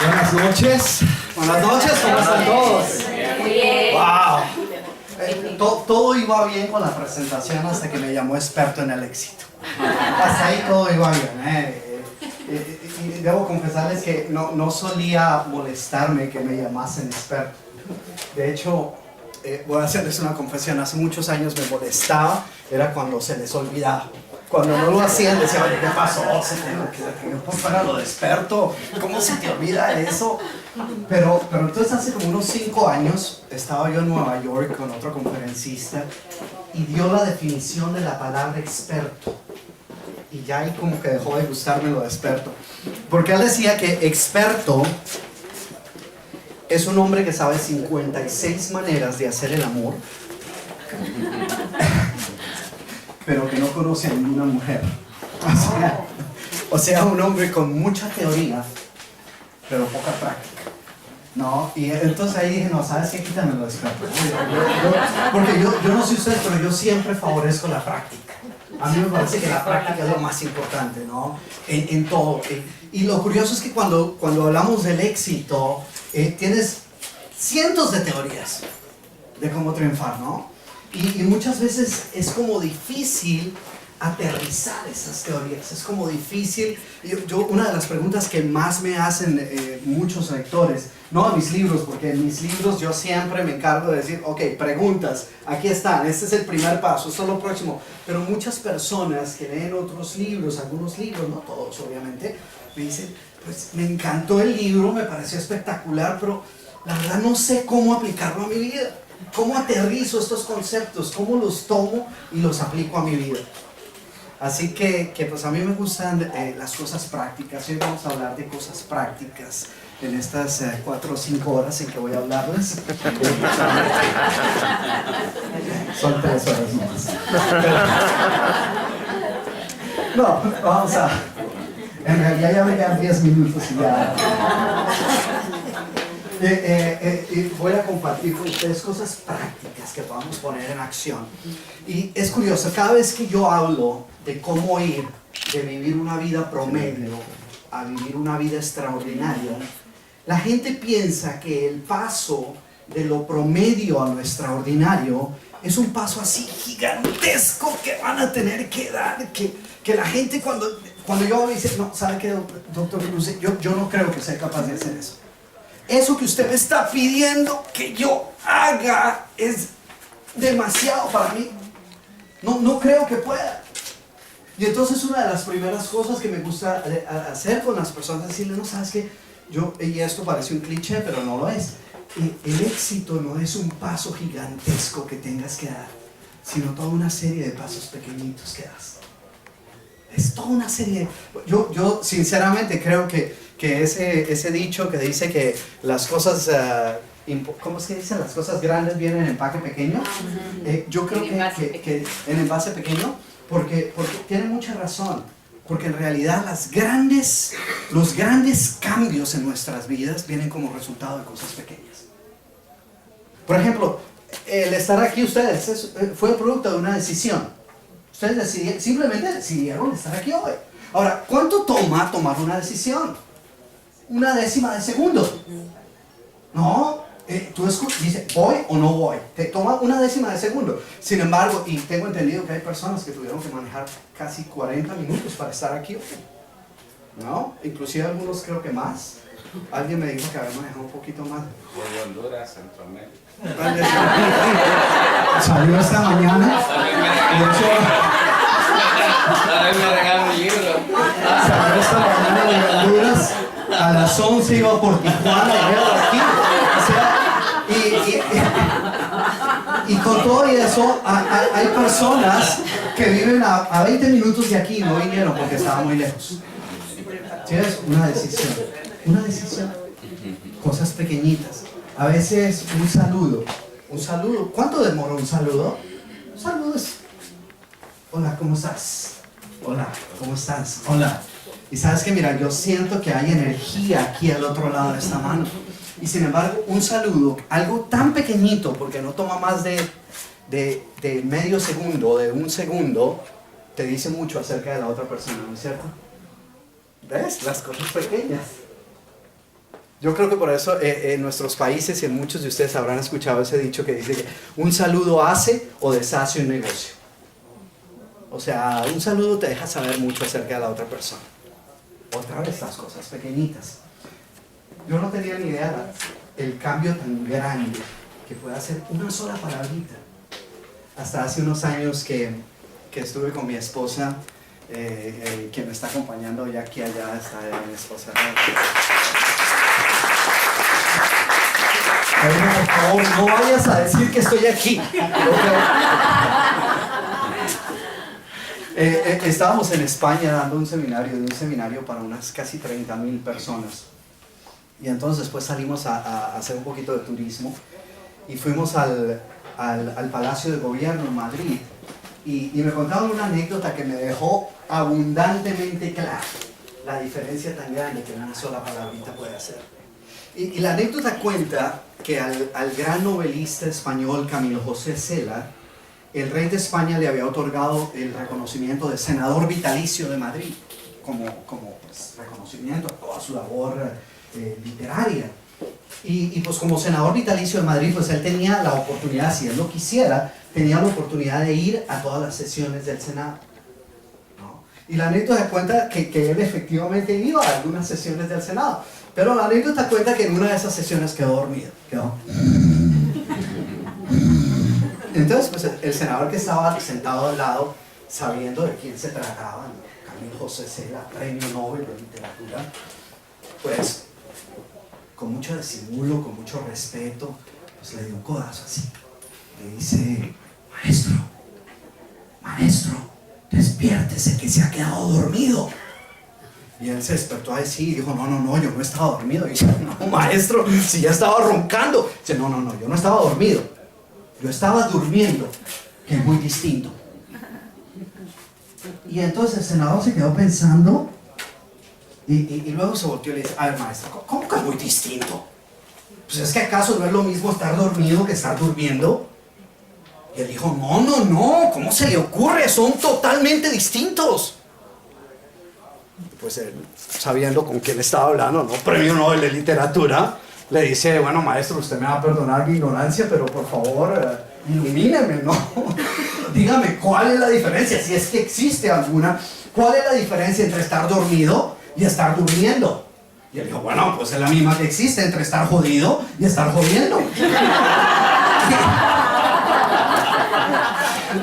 Buenas noches. Buenas noches, ¿cómo están todos? Muy bien. ¡Wow! Todo iba bien con la presentación hasta que me llamó experto en el éxito. Hasta ahí todo iba bien. Y debo confesarles que no solía molestarme que me llamasen experto. De hecho, voy a hacerles una confesión. Hace muchos años me molestaba, era cuando se les olvidaba. Cuando no lo hacían, decían, ¿qué pasó? Se te para lo de experto. ¿Cómo se te olvida eso? Pero entonces hace como unos 5 años estaba yo en Nueva York con otro conferencista y dio la definición de la palabra experto. Y ya ahí como que dejó de gustarme lo de experto. Porque él decía que experto es un hombre que sabe 56 maneras de hacer el amor, pero que no conoce a ninguna mujer. O sea, un hombre con mucha teoría, pero poca práctica. ¿No? Y entonces ahí dije, no, ¿sabes qué? Quítamelo de experto. Porque yo no sé ustedes, pero yo siempre favorezco la práctica. A mí me parece que la práctica es lo más importante, ¿no? En todo. Y lo curioso es que cuando hablamos del éxito, tienes cientos de teorías de cómo triunfar, ¿no? Y muchas veces es como difícil aterrizar esas teorías, es como difícil. Una de las preguntas que más me hacen muchos lectores, no a mis libros, porque en mis libros yo siempre me encargo de decir, ok, preguntas, aquí están, este es el primer paso, esto es lo próximo. Pero muchas personas que leen otros libros, algunos libros, no todos obviamente, me dicen, pues me encantó el libro, me pareció espectacular, pero la verdad no sé cómo aplicarlo a mi vida. ¿Cómo aterrizo estos conceptos? ¿Cómo los tomo y los aplico a mi vida? Así que pues a mí me gustan las cosas prácticas. Hoy vamos a hablar de cosas prácticas en estas 4 o 5 horas en que voy a hablarles. Son 3 horas más. No, vamos a... En realidad ya me quedan 10 minutos y ya... voy a compartir con ustedes cosas prácticas que podamos poner en acción. Y es curioso, cada vez que yo hablo de cómo ir de vivir una vida promedio a vivir una vida extraordinaria, la gente piensa que el paso de lo promedio a lo extraordinario es un paso así gigantesco que van a tener que dar, que la gente cuando yo me dice, no, ¿sabe qué, doctor Cruz? Yo no creo que sea capaz de hacer eso. Eso que usted me está pidiendo que yo haga es demasiado para mí. No creo que pueda. Y entonces una de las primeras cosas que me gusta hacer con las personas es decirle, no, ¿sabes qué? Y esto parece un cliché, pero no lo es. El éxito no es un paso gigantesco que tengas que dar, sino toda una serie de pasos pequeñitos que das. Es toda una serie. Yo sinceramente creo que ese dicho que dice que las cosas, ¿cómo es que dicen? Las cosas grandes vienen en empaque pequeño. Yo creo que en envase pequeño, porque tiene mucha razón. Porque en realidad los grandes cambios en nuestras vidas vienen como resultado de cosas pequeñas. Por ejemplo, el estar aquí ustedes fue producto de una decisión. Ustedes simplemente decidieron estar aquí hoy. Ahora, ¿cuánto toma tomar una decisión? 1/10 de segundo. No, tú dices, ¿voy o no voy? Te toma 1/10 de segundo. Sin embargo, y tengo entendido que hay personas que tuvieron que manejar casi 40 minutos para estar aquí hoy. ¿No? Inclusive algunos creo que más. Alguien me dijo que había manejado un poquito más. Desde Honduras, Centroamérica. Salió esta mañana. Me regaló un libro. Salió esta mañana de Honduras. A las 11 iba por Tijuana y veo aquí. O sea, y con todo eso, hay personas que viven a 20 minutos de aquí y no vinieron porque estaba muy lejos. ¿Sí? Es una decisión. Una decisión. Cosas pequeñitas. A veces un saludo. Un saludo. ¿Cuánto demora un saludo? Un saludo es: hola, ¿cómo estás? Hola, ¿cómo estás? Hola. Y sabes que, mira, yo siento que hay energía aquí al otro lado de esta mano. Y sin embargo, un saludo, algo tan pequeñito, porque no toma más de medio segundo, de un segundo, te dice mucho acerca de la otra persona, ¿no es cierto? ¿Ves? Las cosas pequeñas. Yo creo que por eso en nuestros países y en muchos de ustedes habrán escuchado ese dicho que dice que un saludo hace o deshace un negocio. O sea, un saludo te deja saber mucho acerca de la otra persona. Otra vez las cosas pequeñitas. Yo no tenía ni idea el cambio tan grande que puede hacer una sola palabrita. Hasta hace unos años que estuve con mi esposa, quien me está acompañando ya aquí allá, está mi esposa. Pero, por favor, no vayas a decir que estoy aquí. Estábamos en España dando un seminario para unas casi 30,000 personas. Y entonces después salimos a hacer un poquito de turismo y fuimos al Palacio de Gobierno en Madrid. Y me contaron una anécdota que me dejó abundantemente clara la diferencia tan grande que una sola palabrita puede hacer. Y la anécdota cuenta que al gran novelista español Camilo José Cela, el rey de España le había otorgado el reconocimiento de senador vitalicio de Madrid, como pues, reconocimiento a toda su labor literaria. Y pues como senador vitalicio de Madrid, pues él tenía la oportunidad, si él lo quisiera, tenía la oportunidad de ir a todas las sesiones del Senado, ¿no? Y la anécdota cuenta que él efectivamente iba a algunas sesiones del Senado, pero la anécdota cuenta que en una de esas sesiones quedó dormido. Entonces, pues el senador que estaba sentado al lado, sabiendo de quién se trataba, Camilo José Cela, premio Nobel de literatura, pues con mucho disimulo, con mucho respeto, pues le dio un codazo así. Le dice: maestro, despiértese que se ha quedado dormido. Y él se despertó así y dijo: no, yo no estaba dormido. Y dice: no, maestro, si ya estaba roncando. Dice: no, yo no estaba dormido. Yo estaba durmiendo, que es muy distinto. Y entonces el senador se quedó pensando y luego se volteó y le dice: a ver, maestro, ¿cómo que es muy distinto? Pues es que acaso no es lo mismo estar dormido que estar durmiendo. Y él dijo: no, ¿cómo se le ocurre? Son totalmente distintos. Pues él, sabiendo con quién estaba hablando, ¿no? Premio Nobel de Literatura, le dice: bueno, maestro, usted me va a perdonar mi ignorancia, pero por favor, ilumíneme, ¿no? Dígame, ¿cuál es la diferencia? Si es que existe alguna, ¿cuál es la diferencia entre estar dormido y estar durmiendo? Y él dijo: bueno, pues es la misma que existe entre estar jodido y estar jodiendo.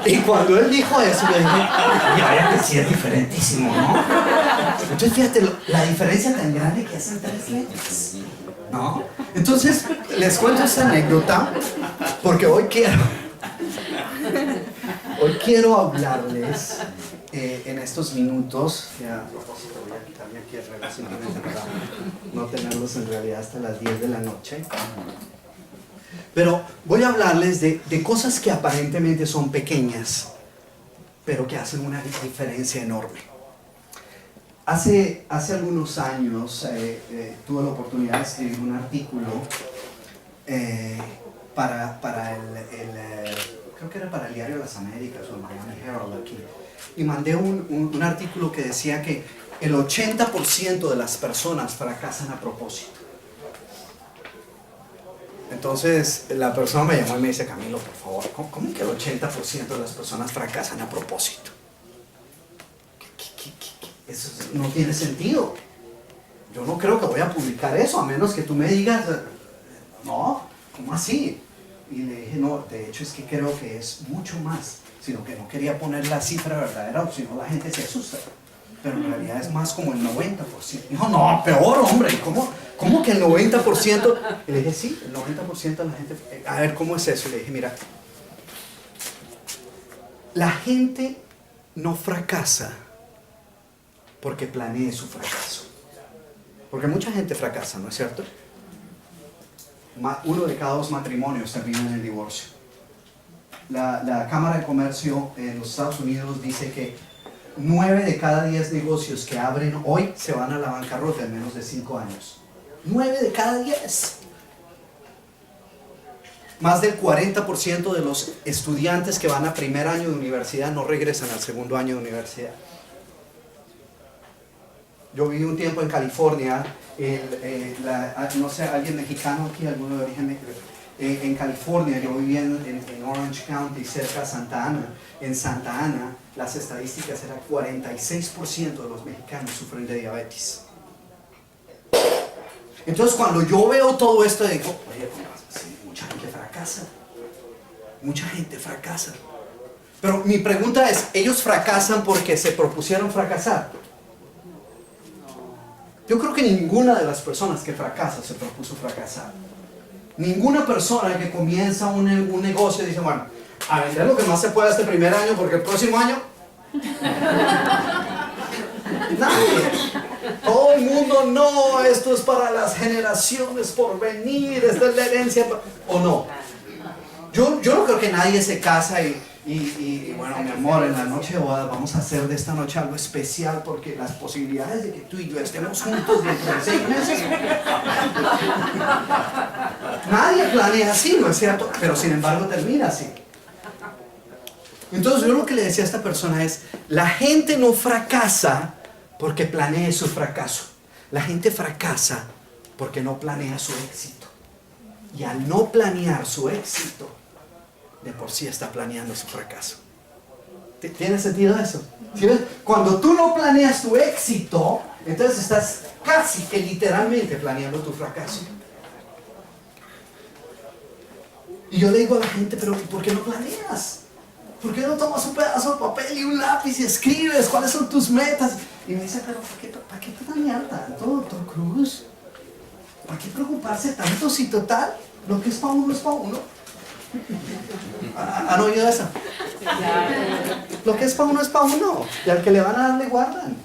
Y cuando él dijo eso, yo dije: ya vaya que sí es diferentísimo, ¿no? Entonces fíjate la diferencia tan grande que hacen 3 letras, ¿no? Entonces les cuento esta anécdota porque hoy quiero hablarles en estos minutos. Ya, a propósito, voy a quitarme aquí el reloj simplemente para no tenerlos en realidad hasta las 10 de la noche. Pero voy a hablarles de cosas que aparentemente son pequeñas, pero que hacen una diferencia enorme. Hace algunos años tuve la oportunidad de escribir un artículo para creo que era para el Diario de las Américas o el Miami Herald aquí. Y mandé un artículo que decía que el 80% de las personas fracasan a propósito. Entonces la persona me llamó y me dice: Camilo, por favor, ¿cómo que el 80% de las personas fracasan a propósito? Eso no tiene sentido. Yo no creo que voy a publicar eso, a menos que tú me digas: no, ¿cómo así? Y le dije: no, de hecho es que creo que es mucho más, sino que no quería poner la cifra verdadera, o si no la gente se asusta. Pero en realidad es más como el 90%. Dijo: no, peor, hombre, ¿cómo que el 90%? Y le dije: sí, el 90% de la gente. A ver, ¿cómo es eso? Y le dije: mira, la gente no fracasa porque planee su fracaso. Porque mucha gente fracasa, ¿no es cierto? 1 de cada 2 matrimonios termina en el divorcio. La Cámara de Comercio en los Estados Unidos dice que 9 de cada 10 negocios que abren hoy se van a la bancarrota en menos de 5 años. 9 de cada 10. Más del 40% de los estudiantes que van a primer año de universidad no regresan al segundo año de universidad. Yo viví un tiempo en California, no sé, alguien mexicano aquí, alguno de origen mexicano. En California, yo vivía en Orange County, cerca de Santa Ana. En Santa Ana, las estadísticas eran 46% de los mexicanos sufren de diabetes. Entonces, cuando yo veo todo esto, digo, oye, sí, mucha gente fracasa. Mucha gente fracasa. Pero mi pregunta es, ¿ellos fracasan porque se propusieron fracasar? Yo creo que ninguna de las personas que fracasa se propuso fracasar. Ninguna persona que comienza un negocio dice, bueno, a vender lo que más se pueda este primer año porque el próximo año... Nadie. Todo el mundo, no, esto es para las generaciones por venir, esta es la herencia, o no. Yo no creo que nadie se casa y bueno, mi amor, en la noche de boda vamos a hacer de esta noche algo especial porque las posibilidades de que tú y yo estemos juntos dentro de 6 meses. Nadie planea así, ¿no es cierto? Pero sin embargo termina así. Entonces yo lo que le decía a esta persona es, la gente no fracasa porque planee su fracaso. La gente fracasa porque no planea su éxito. Y al no planear su éxito, de por sí está planeando su fracaso. ¿Tiene sentido eso? ¿Sí ves? Cuando tú no planeas tu éxito, entonces estás casi que literalmente planeando tu fracaso. Y yo le digo a la gente, pero ¿por qué no planeas? ¿Por qué no tomas un pedazo de papel y un lápiz y escribes cuáles son tus metas? Y me dice, pero ¿para qué planear tanto, doctor Cruz? ¿Para qué preocuparse tanto si total lo que es para uno es para uno? ¿Han oído eso? Lo que es para uno es para uno. Y al que le van a dar le guardan.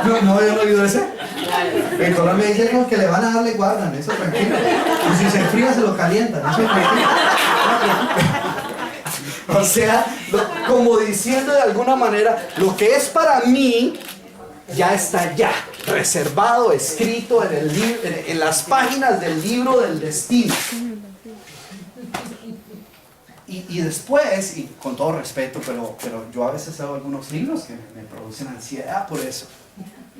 No, yo no he oído ese. El Torah me dice que al que le van a dar le guardan. Eso tranquilo. Y si se enfría se lo calientan. Eso tranquilo. O sea, como diciendo de alguna manera, lo que es para mí ya está ya, reservado, escrito en las páginas del libro del destino. Y después, y con todo respeto, pero yo a veces hago algunos libros que me producen ansiedad por eso.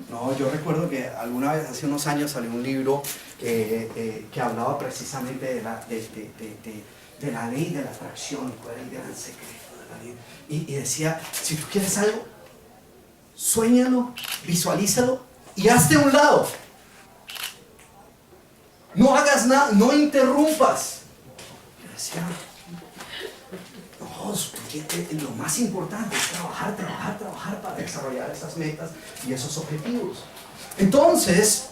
No, yo recuerdo que alguna vez, hace unos años, salió un libro que hablaba precisamente de la ley de la atracción, cuál era el gran secreto de la ley. Y decía, si tú quieres algo, suéñalo, visualízalo y hazte a un lado. No hagas nada, no interrumpas. Yo decía, no, lo más importante es trabajar para desarrollar esas metas y esos objetivos. Entonces,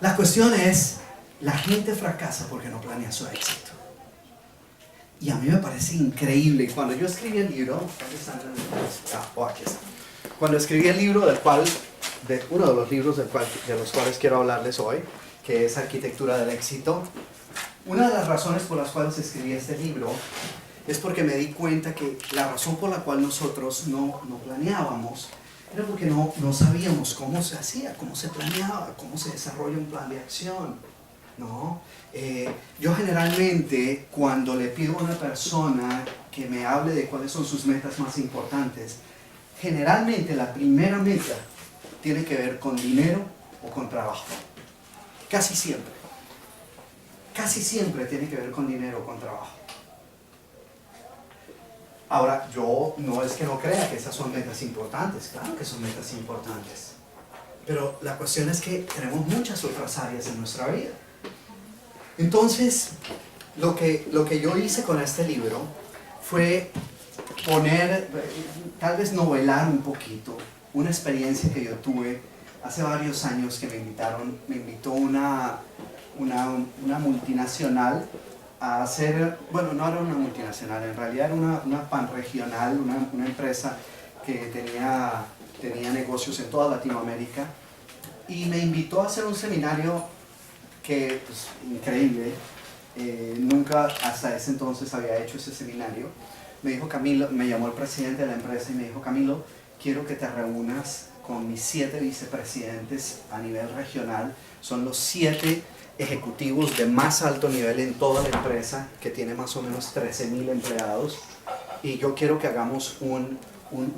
la cuestión es, la gente fracasa porque no planea su éxito. Y a mí me parece increíble. Cuando yo escribí el libro, aquí está. Cuando escribí el libro uno de los libros de los cuales quiero hablarles hoy, que es Arquitectura del Éxito, una de las razones por las cuales escribí este libro es porque me di cuenta que la razón por la cual nosotros no planeábamos era porque no sabíamos cómo se hacía, cómo se planeaba, cómo se desarrolla un plan de acción, ¿no? Yo generalmente, cuando le pido a una persona que me hable de cuáles son sus metas más importantes, generalmente la primera meta tiene que ver con dinero o con trabajo. Casi siempre. Casi siempre tiene que ver con dinero o con trabajo. Ahora, yo no es que no crea que esas son metas importantes, claro que son metas importantes. Pero la cuestión es que tenemos muchas otras áreas en nuestra vida. Entonces, lo que yo hice con este libro fue poner, tal vez novelar un poquito, una experiencia que yo tuve hace varios años que me invitó una multinacional a hacer, bueno, no era una multinacional, en realidad era una panregional, una empresa que tenía negocios en toda Latinoamérica, y me invitó a hacer un seminario que, pues, increíble, nunca hasta ese entonces había hecho ese seminario. Me dijo, Camilo, me llamó el presidente de la empresa y me dijo, Camilo, quiero que te reúnas con mis 7 vicepresidentes a nivel regional. Son los 7 ejecutivos de más alto nivel en toda la empresa, que tiene más o menos 13,000 empleados. y yo quiero que hagamos un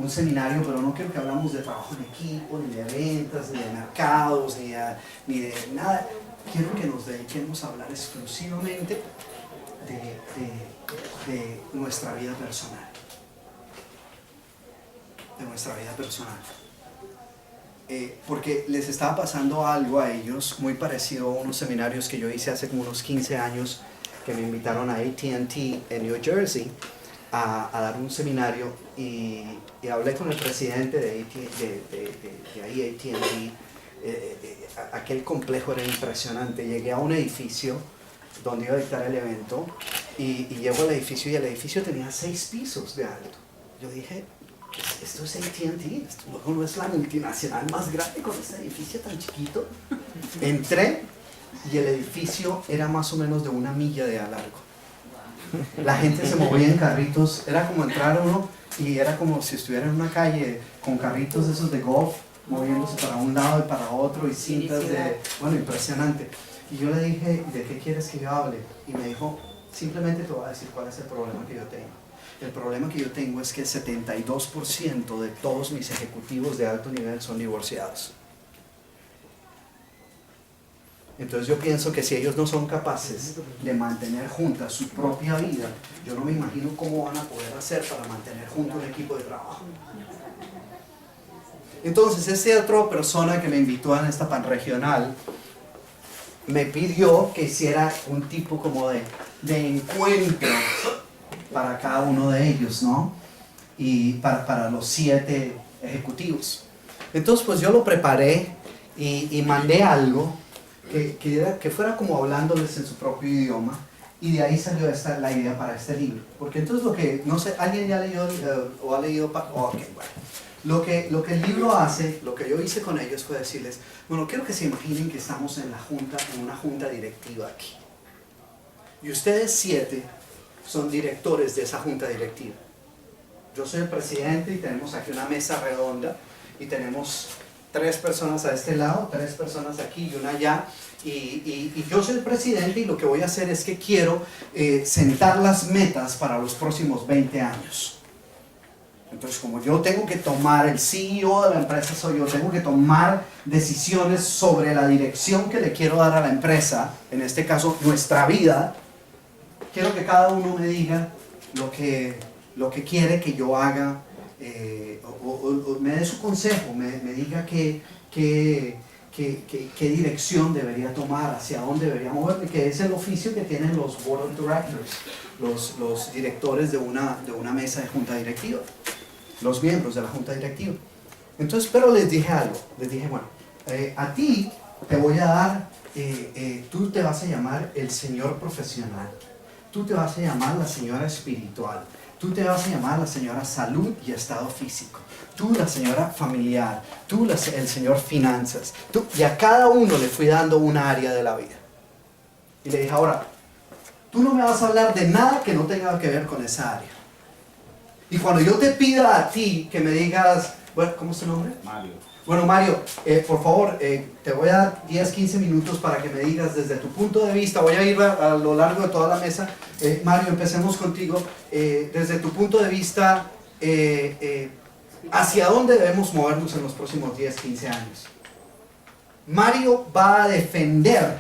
seminario, pero no quiero que hablamos de trabajo en equipo, ni de ventas, ni de mercados, ni de nada. Quiero que nos dediquemos a hablar exclusivamente de nuestra vida personal. De nuestra vida personal. Porque les estaba pasando algo a ellos muy parecido a unos seminarios que yo hice hace como unos 15 años, que me invitaron a AT&T en New Jersey a dar un seminario, y hablé con el presidente de ahí AT&T. Aquel complejo era impresionante. Llegué a un edificio donde iba a dictar el evento, y llego al edificio, y el edificio tenía 6 pisos de alto. Yo dije, esto es AT&T, esto no es la multinacional más grande con este edificio tan chiquito. Entré y el edificio era más o menos de 1 milla de largo. La gente se movía en carritos, era como entrar uno y era como si estuviera en una calle con carritos esos de golf, moviéndose para un lado y para otro, y cintas de... Bueno, impresionante. Y yo le dije, ¿de qué quieres que yo hable? Y me dijo, simplemente te voy a decir cuál es el problema que yo tengo. El problema que yo tengo es que el 72% de todos mis ejecutivos de alto nivel son divorciados. Entonces yo pienso que si ellos no son capaces de mantener junta su propia vida, yo no me imagino cómo van a poder hacer para mantener junto un equipo de trabajo. Entonces esa otra persona que me invitó en esta panregional me pidió que hiciera un tipo como de encuentro para cada uno de ellos, ¿no? Y para los 7 ejecutivos. Entonces pues yo lo preparé y mandé algo que fuera como hablándoles en su propio idioma, y de ahí salió la idea para este libro. Porque entonces lo que, no sé, ¿alguien ya leyó o ha leído? Ok, bueno. Lo que el libro hace, lo que yo hice con ellos fue decirles, bueno, quiero que se imaginen que estamos en una junta directiva aquí. Y ustedes 7 son directores de esa junta directiva. Yo soy el presidente y tenemos aquí una mesa redonda y tenemos 3 personas a este lado, 3 personas aquí y una allá. Y yo soy el presidente, y lo que voy a hacer es que quiero sentar las metas para los próximos 20 años. Entonces, como yo tengo que tomar, el CEO de la empresa soy yo, tengo que tomar decisiones sobre la dirección que le quiero dar a la empresa, en este caso nuestra vida. Quiero que cada uno me diga lo que quiere que yo haga, o me dé su consejo, me diga qué dirección debería tomar, hacia dónde debería moverme, que es el oficio que tienen los board of directors, los directores de una mesa de junta directiva, los miembros de la junta directiva. Entonces, pero les dije algo, les dije, bueno, a ti te voy a dar, tú te vas a llamar el señor profesional, tú te vas a llamar la señora espiritual, tú te vas a llamar la señora salud y estado físico, tú la señora familiar, tú el señor finanzas, y a cada uno le fui dando una área de la vida. Y le dije, ahora, tú no me vas a hablar de nada que no tenga que ver con esa área. Y cuando yo te pida a ti que me digas, bueno, ¿cómo es tu nombre? Mario. Bueno, Mario, por favor, te voy a dar 10, 15 minutos para que me digas desde tu punto de vista. Voy a ir a lo largo de toda la mesa. Mario, empecemos contigo. Desde tu punto de vista, ¿hacia dónde debemos movernos en los próximos 10, 15 años? Mario va a defender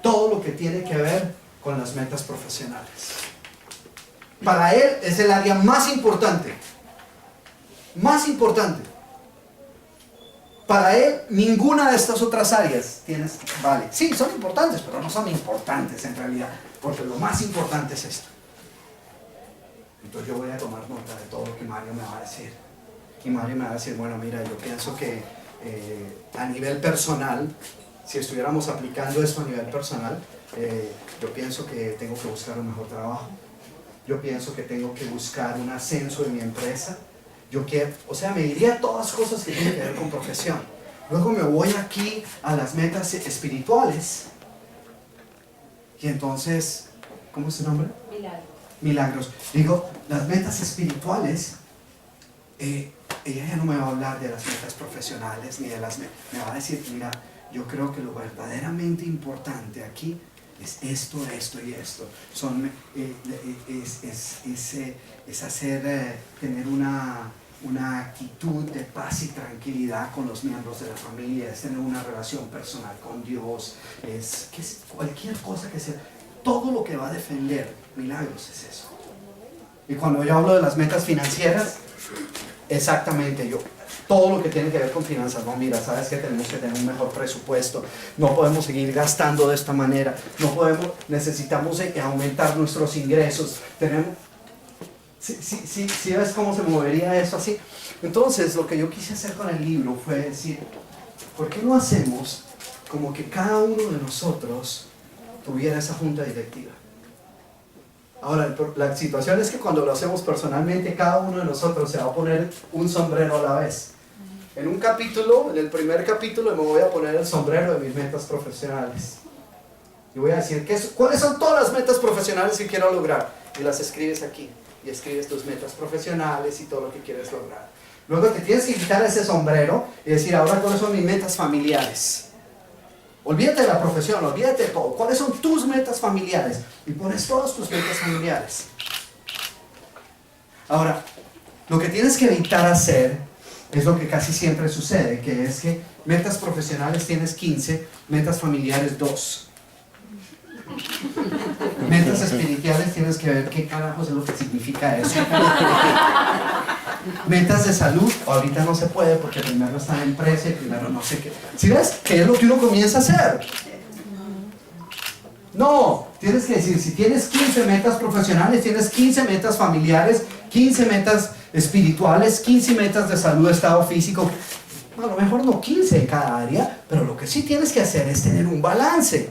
todo lo que tiene que ver con las metas profesionales. Para él es el área más importante. Más importante. Para él, ninguna de estas otras áreas vale. Sí, son importantes, pero no son importantes en realidad, porque lo más importante es esto. Entonces yo voy a tomar nota de todo lo que Mario me va a decir. Y Mario me va a decir, bueno, mira, yo pienso que a nivel personal, si estuviéramos aplicando esto a nivel personal, yo pienso que tengo que buscar un mejor trabajo. Yo pienso que tengo que buscar un ascenso en mi empresa. Me diría todas cosas que tienen que ver con profesión. Luego me voy aquí a las metas espirituales. Y entonces, ¿cómo es su nombre? Milagros. Milagros. Digo, las metas espirituales, ella ya no me va a hablar de las metas profesionales, ni de me va a decir, mira, yo creo que lo verdaderamente importante aquí es esto, esto y esto. Son, es hacer, tener una actitud de paz y tranquilidad con los miembros de la familia, es tener una relación personal con Dios, es cualquier cosa que sea, todo lo que va a defender milagros es eso. Y cuando yo hablo de las metas financieras, exactamente todo lo que tiene que ver con finanzas, no, mira, sabes que tenemos que tener un mejor presupuesto, no podemos seguir gastando de esta manera, necesitamos aumentar nuestros ingresos, ¿Sí ves cómo se movería eso así? Entonces, lo que yo quise hacer con el libro fue decir, ¿por qué no hacemos como que cada uno de nosotros tuviera esa junta directiva? Ahora, la situación es que cuando lo hacemos personalmente, cada uno de nosotros se va a poner un sombrero a la vez. En un capítulo, en el primer capítulo, me voy a poner el sombrero de mis metas profesionales. Y voy a decir, ¿cuáles son todas las metas profesionales que quiero lograr? Y las escribes aquí. Y escribes tus metas profesionales y todo lo que quieres lograr. Luego te tienes que quitar ese sombrero y decir, ahora, ¿cuáles son mis metas familiares? Olvídate de la profesión, olvídate de todo. ¿Cuáles son tus metas familiares? Y pones todas tus metas familiares. Ahora, lo que tienes que evitar hacer es lo que casi siempre sucede, que es que metas profesionales tienes 15, metas familiares 2. Metas espirituales tienes que ver qué carajos es lo que significa eso. Metas de salud, ahorita no se puede porque primero está en empresa y primero no sé qué. ¿Sí ves? ¿Qué es lo que uno comienza a hacer? No, tienes que decir, si tienes 15 metas profesionales, tienes 15 metas familiares, 15 metas espirituales, 15 metas de salud, estado físico. A lo mejor no 15 en cada área, pero lo que sí tienes que hacer es tener un balance.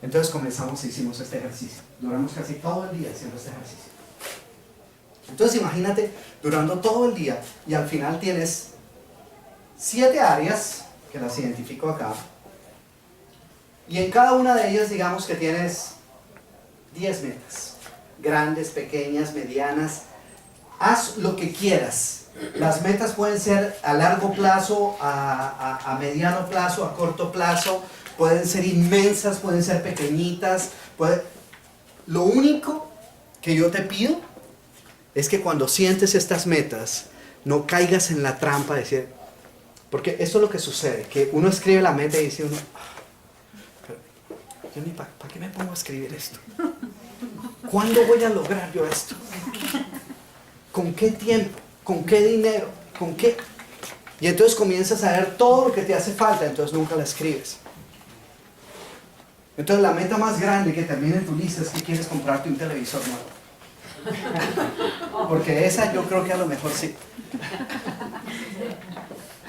Entonces comenzamos, hicimos este ejercicio. Duramos casi todo el día haciendo este ejercicio. Entonces imagínate, durando todo el día, y al final tienes 7 áreas, que las identifico acá, y en cada una de ellas digamos que tienes 10 metas. Grandes, pequeñas, medianas. Haz lo que quieras. Las metas pueden ser a largo plazo, a mediano plazo, a corto plazo. Pueden ser inmensas, pueden ser pequeñitas. Lo único que yo te pido es que cuando sientes estas metas, no caigas en la trampa de decir, porque esto es lo que sucede, que uno escribe la meta y dice uno, pero yo ni ¿para qué me pongo a escribir esto? ¿Cuándo voy a lograr yo esto? ¿Con qué tiempo? ¿Con qué dinero? ¿Con qué? Y entonces comienzas a ver todo lo que te hace falta, entonces nunca la escribes. Entonces la meta más grande que termina en tu lista es que quieres comprarte un televisor nuevo. Porque esa yo creo que a lo mejor sí.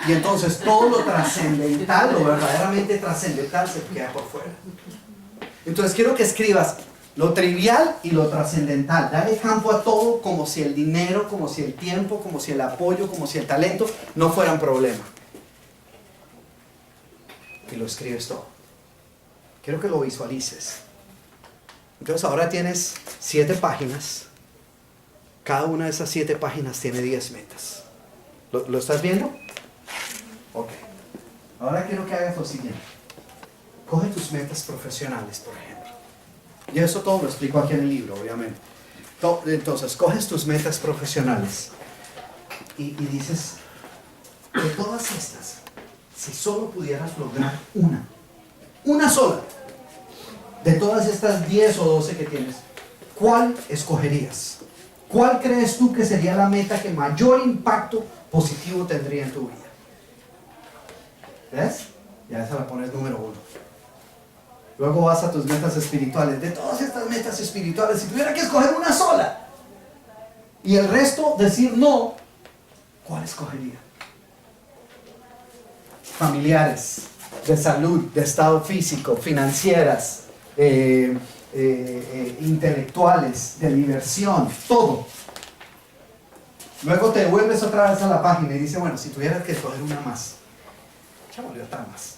Y entonces todo lo trascendental, lo verdaderamente trascendental se queda por fuera. Entonces quiero que escribas lo trivial y lo trascendental. Dale campo a todo como si el dinero, como si el tiempo, como si el apoyo, como si el talento no fueran problema. Y lo escribes todo. Quiero que lo visualices. Entonces ahora tienes 7 páginas. Cada una de esas 7 páginas tiene 10 metas. ¿Lo estás viendo? Ok. Ahora quiero que hagas lo siguiente. Coge tus metas profesionales, por ejemplo. Y eso todo lo explico aquí en el libro, obviamente. Entonces, coges tus metas profesionales y dices, de todas estas, si solo pudieras lograr una sola, de todas estas 10 o 12 que tienes, ¿cuál escogerías? ¿Cuál crees tú que sería la meta que mayor impacto positivo tendría en tu vida? ¿Ves? Ya esa la pones número 1. Luego vas a tus metas espirituales. De todas estas metas espirituales, si tuviera que escoger una sola y el resto decir no, ¿cuál escogería? Familiares, de salud, de estado físico, financieras, intelectuales, de diversión, todo. Luego te vuelves otra vez a la página y dice, bueno, si tuvieras que escoger una más, echámosle otra más.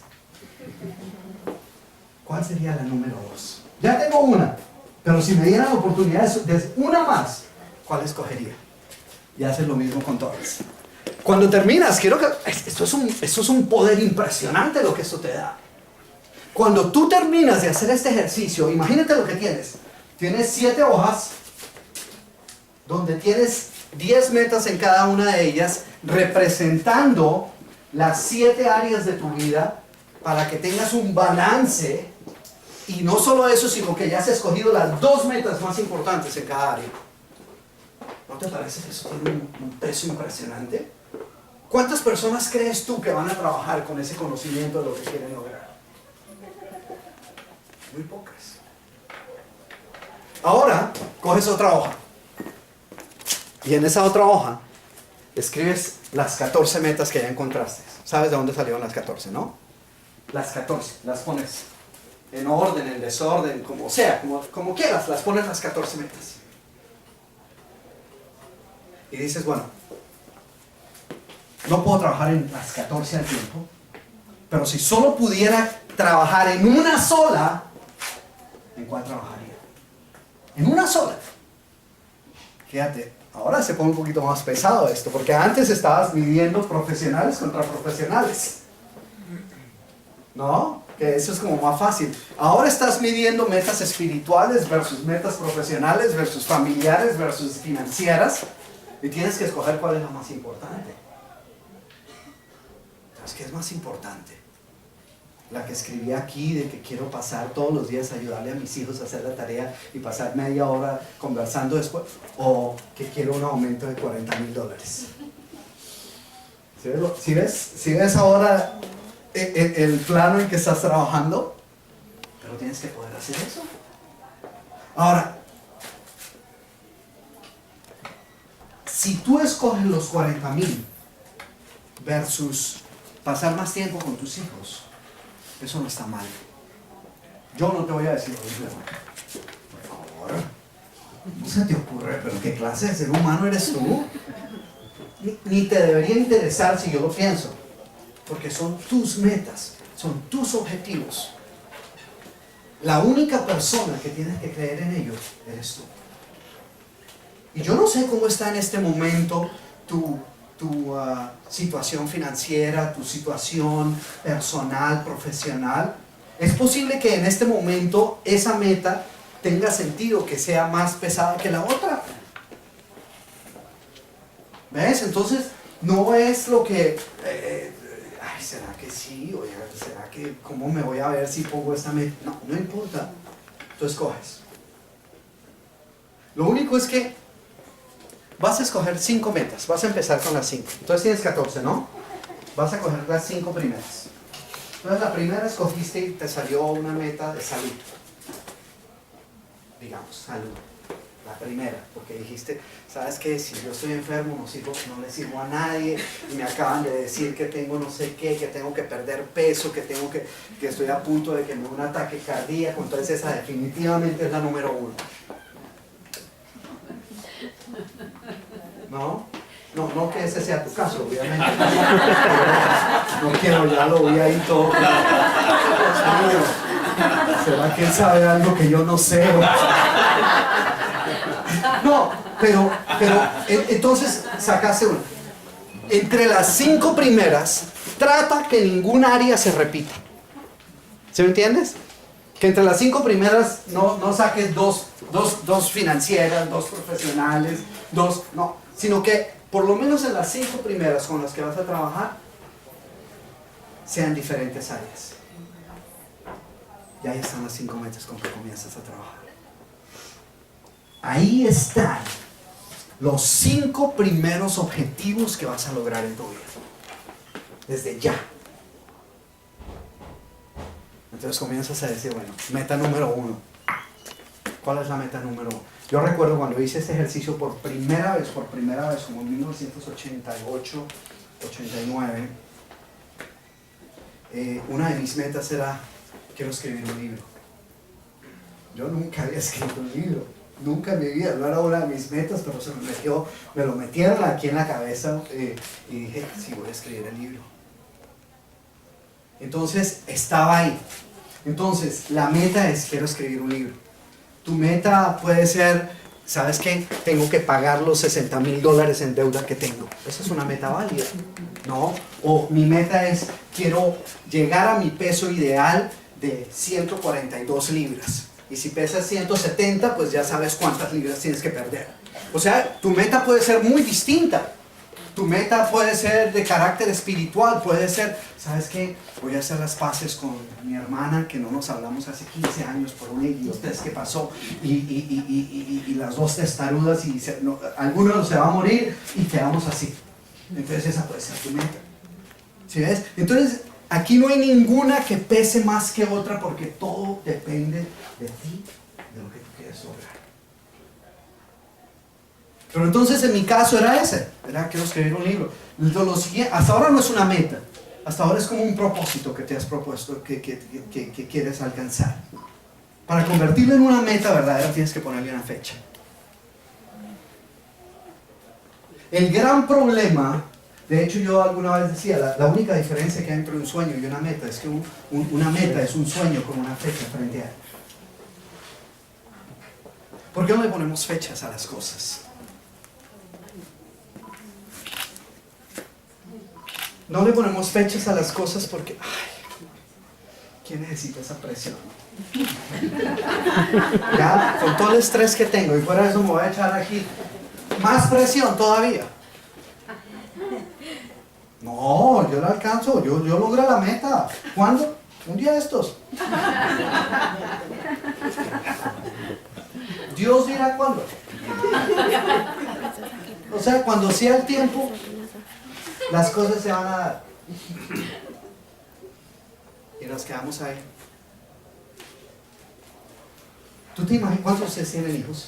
¿Cuál sería la número 2? Ya tengo una, pero si me dieran la oportunidad de una más, ¿cuál escogería? Y haces lo mismo con todas. Cuando terminas, quiero que... Esto es un poder impresionante lo que esto te da. Cuando tú terminas de hacer este ejercicio, imagínate lo que tienes. Tienes 7 hojas, donde tienes 10 metas en cada una de ellas, representando las 7 áreas de tu vida, para que tengas un balance. Y no solo eso, sino que ya has escogido las 2 metas más importantes en cada área. ¿No te parece que eso tiene un peso impresionante? ¿Cuántas personas crees tú que van a trabajar con ese conocimiento de lo que quieren lograr? Muy pocas. Ahora, coges otra hoja. Y en esa otra hoja, escribes las 14 metas que ya encontraste. ¿Sabes de dónde salieron las 14, no? Las 14, las pones en orden, en desorden, como sea, como quieras, las pones las 14 metas. Y dices, bueno, no puedo trabajar en las 14 al tiempo, pero si solo pudiera trabajar en una sola, ¿en cuál trabajaría? En una sola. Fíjate, ahora se pone un poquito más pesado esto, porque antes estabas midiendo profesionales contra profesionales, ¿no? Que eso es como más fácil. Ahora estás midiendo metas espirituales versus metas profesionales versus familiares versus financieras, y tienes que escoger cuál es la más importante. Entonces, ¿qué es más importante? La que escribí aquí de que quiero pasar todos los días a ayudarle a mis hijos a hacer la tarea y pasar media hora conversando después, o que quiero un aumento de $40,000. ¿Sí ves ahora el plano en que estás trabajando? Pero tienes que poder hacer eso. Ahora, si tú escoges los 40,000 versus pasar más tiempo con tus hijos, eso no está mal. Yo no te voy a decir, por favor, no se te ocurre, pero ¿qué clase de ser humano eres tú? Ni te debería interesar si yo lo pienso, porque son tus metas, son tus objetivos. La única persona que tienes que creer en ellos eres tú. Y yo no sé cómo está en este momento tu situación financiera, tu situación personal, profesional. Es posible que en este momento esa meta tenga sentido, que sea más pesada que la otra. ¿Ves? Entonces, no es lo que... ay, ¿será que sí? Oye, ¿será que cómo me voy a ver si pongo esta meta? No, no importa. Tú escoges. Lo único es que vas a escoger 5 metas. Vas a empezar con las 5. Entonces tienes 14, ¿no? Vas a coger las 5 primeras. Entonces la primera escogiste y te salió una meta de salud. Digamos, salud. La primera, porque dijiste, ¿sabes qué? Si yo estoy enfermo, no le sirvo a nadie, y me acaban de decir que tengo no sé qué, que tengo que perder peso, que estoy a punto de que me dé un ataque cardíaco. Entonces esa definitivamente es la número 1. No que ese sea tu caso, obviamente. No quiero, ya lo vi ahí todo. ¿Será que él sabe algo que yo no sé? No, pero entonces sacaste uno. Entre las 5 primeras, trata que ningún área se repita. ¿Sí me entiendes? Que entre las 5 primeras no saques dos financieras, 2 profesionales, no, sino que por lo menos en las 5 primeras con las que vas a trabajar sean diferentes áreas. Y ahí están las 5 metas con que comienzas a trabajar. Ahí están los 5 primeros objetivos que vas a lograr en tu vida. Desde ya. Entonces comienzas a decir, bueno, meta número 1. ¿Cuál es la meta número 1? Yo recuerdo cuando hice este ejercicio por primera vez, como en 1988, 89, una de mis metas era, quiero escribir un libro. Yo nunca había escrito un libro, nunca en mi vida, no era una de mis metas, pero me lo metieron aquí en la cabeza y dije, sí, voy a escribir el libro. Entonces, estaba ahí. Entonces, la meta es, quiero escribir un libro. Tu meta puede ser, ¿sabes qué? Tengo que pagar los $60,000 en deuda que tengo. Esa es una meta válida, ¿no? O mi meta es, quiero llegar a mi peso ideal de 142 libras. Y si pesas 170, pues ya sabes cuántas libras tienes que perder. O sea, tu meta puede ser muy distinta. Tu meta puede ser de carácter espiritual, puede ser, ¿sabes qué? Voy a hacer las paces con mi hermana, que no nos hablamos hace 15 años por una idiotez que pasó, y las dos testarudas, y alguno se va a morir, y quedamos así. Entonces esa puede ser tu meta. ¿Sí ves? Entonces, aquí no hay ninguna que pese más que otra, porque todo depende de ti, de lo que tú quieres lograr. Pero entonces en mi caso era ese, era quiero escribir un libro. Lo siguiente, hasta ahora no es una meta, hasta ahora es como un propósito que te has propuesto, que quieres alcanzar. Para convertirlo en una meta verdadera tienes que ponerle una fecha. El gran problema, de hecho yo alguna vez decía, la única diferencia que hay entre un sueño y una meta es que una meta es un sueño con una fecha frente a él. ¿Por qué no le ponemos fechas a las cosas? No le ponemos fechas a las cosas porque, ay, ¿quién necesita esa presión? Ya, con todo el estrés que tengo, y fuera de eso me voy a echar aquí más presión todavía. No, yo la alcanzo, yo logro la meta. ¿Cuándo? Un día de estos. Dios dirá cuándo. O sea, cuando sea el tiempo, las cosas se van a dar. Y nos quedamos ahí. ¿Tú te imaginas cuántos de ustedes tienen hijos?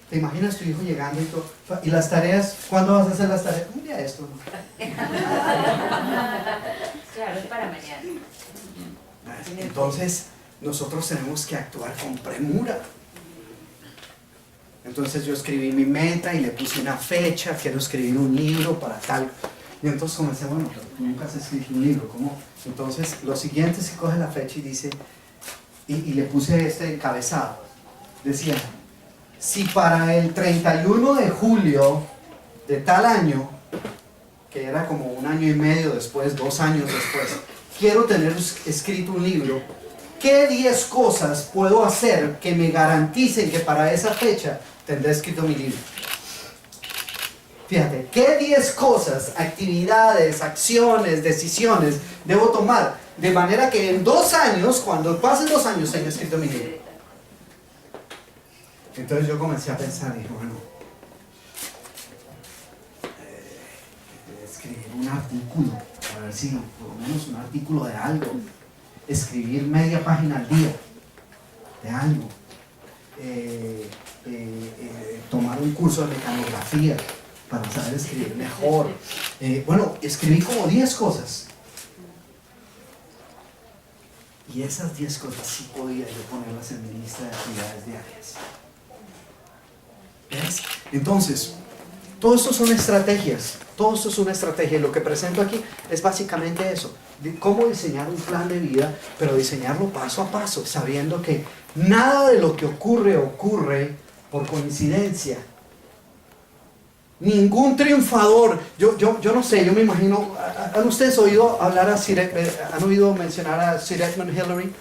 ¿Te imaginas tu hijo llegando y todo? ¿Y las tareas? ¿Cuándo vas a hacer las tareas? Un día de esto, ¿no? Claro, es para mañana. Entonces, nosotros tenemos que actuar con premura. Entonces yo escribí mi meta y le puse una fecha, quiero escribir un libro para tal. Y entonces comencé, bueno, pero tú nunca has escrito un libro, ¿cómo? Entonces lo siguiente se coge la fecha y dice, y le puse este encabezado. Decía, si para el 31 de julio de tal año, que era como un año y medio después, 2 años después, quiero tener escrito un libro, ¿qué 10 cosas puedo hacer que me garanticen que para esa fecha tendré escrito mi libro? Fíjate, ¿qué 10 cosas, actividades, acciones, decisiones debo tomar? De manera que en 2 años, cuando pasen 2 años, tenga escrito mi libro. Entonces yo comencé a pensar, dije, bueno, escribir un artículo, a ver si por lo menos un artículo de algo. Escribir media página al día de algo, tomar un curso de mecanografía para saber escribir mejor. Bueno, escribí como 10 cosas. Y esas 10 cosas sí podía yo ponerlas en mi lista de actividades diarias. ¿Ves? Entonces, todo esto son estrategias. Todo esto es una estrategia. Y lo que presento aquí es básicamente eso. De cómo diseñar un plan de vida, pero diseñarlo paso a paso, sabiendo que nada de lo que ocurre por coincidencia. Ningún triunfador, yo no sé, yo me imagino, ¿han ustedes oído hablar han oído mencionar a Sir Edmund Hillary?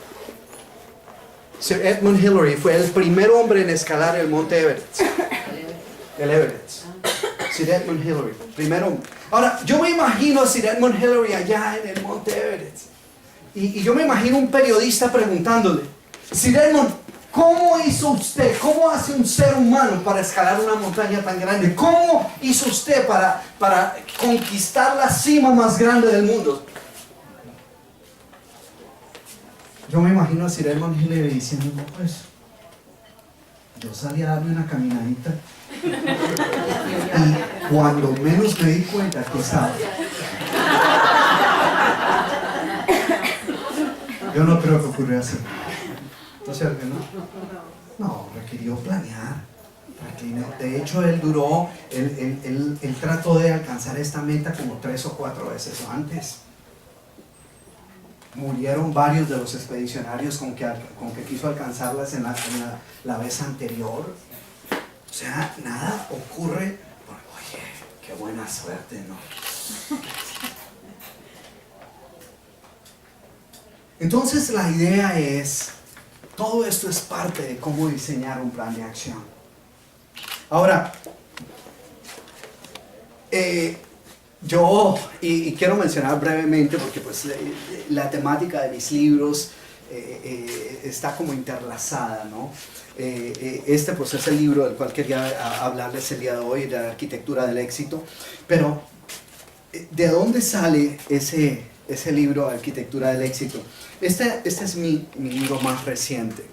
Sir Edmund Hillary fue el primer hombre en escalar el monte Everest. El Everest. Sir Edmund Hillary, primer hombre. Ahora, yo me imagino a Sir Edmund Hillary allá en el monte Everest. Y yo me imagino un periodista preguntándole, Sir Edmund, ¿cómo hizo usted? ¿Cómo hace un ser humano para escalar una montaña tan grande? ¿Cómo hizo usted para conquistar la cima más grande del mundo? Yo me imagino a Sir Edmund Hillary diciendo, no, pues, yo salí a darme una caminadita y cuando menos me di cuenta que estaba. Yo no creo que ocurriera así. Entonces, no, requirió planear. De hecho, él trató de alcanzar esta meta como 3 o 4 veces antes. Murieron varios de los expedicionarios con que quiso alcanzarlas en la vez anterior. O sea, nada ocurre. Oye, qué buena suerte, ¿no? Entonces la idea es, todo esto es parte de cómo diseñar un plan de acción. Ahora, y quiero mencionar brevemente, porque pues la temática de mis libros está como interlazada, ¿no? Este pues es el libro del cual quería hablarles el día de hoy, de la arquitectura del éxito, pero ¿de dónde sale ese libro, Arquitectura del éxito? Este es mi libro más reciente,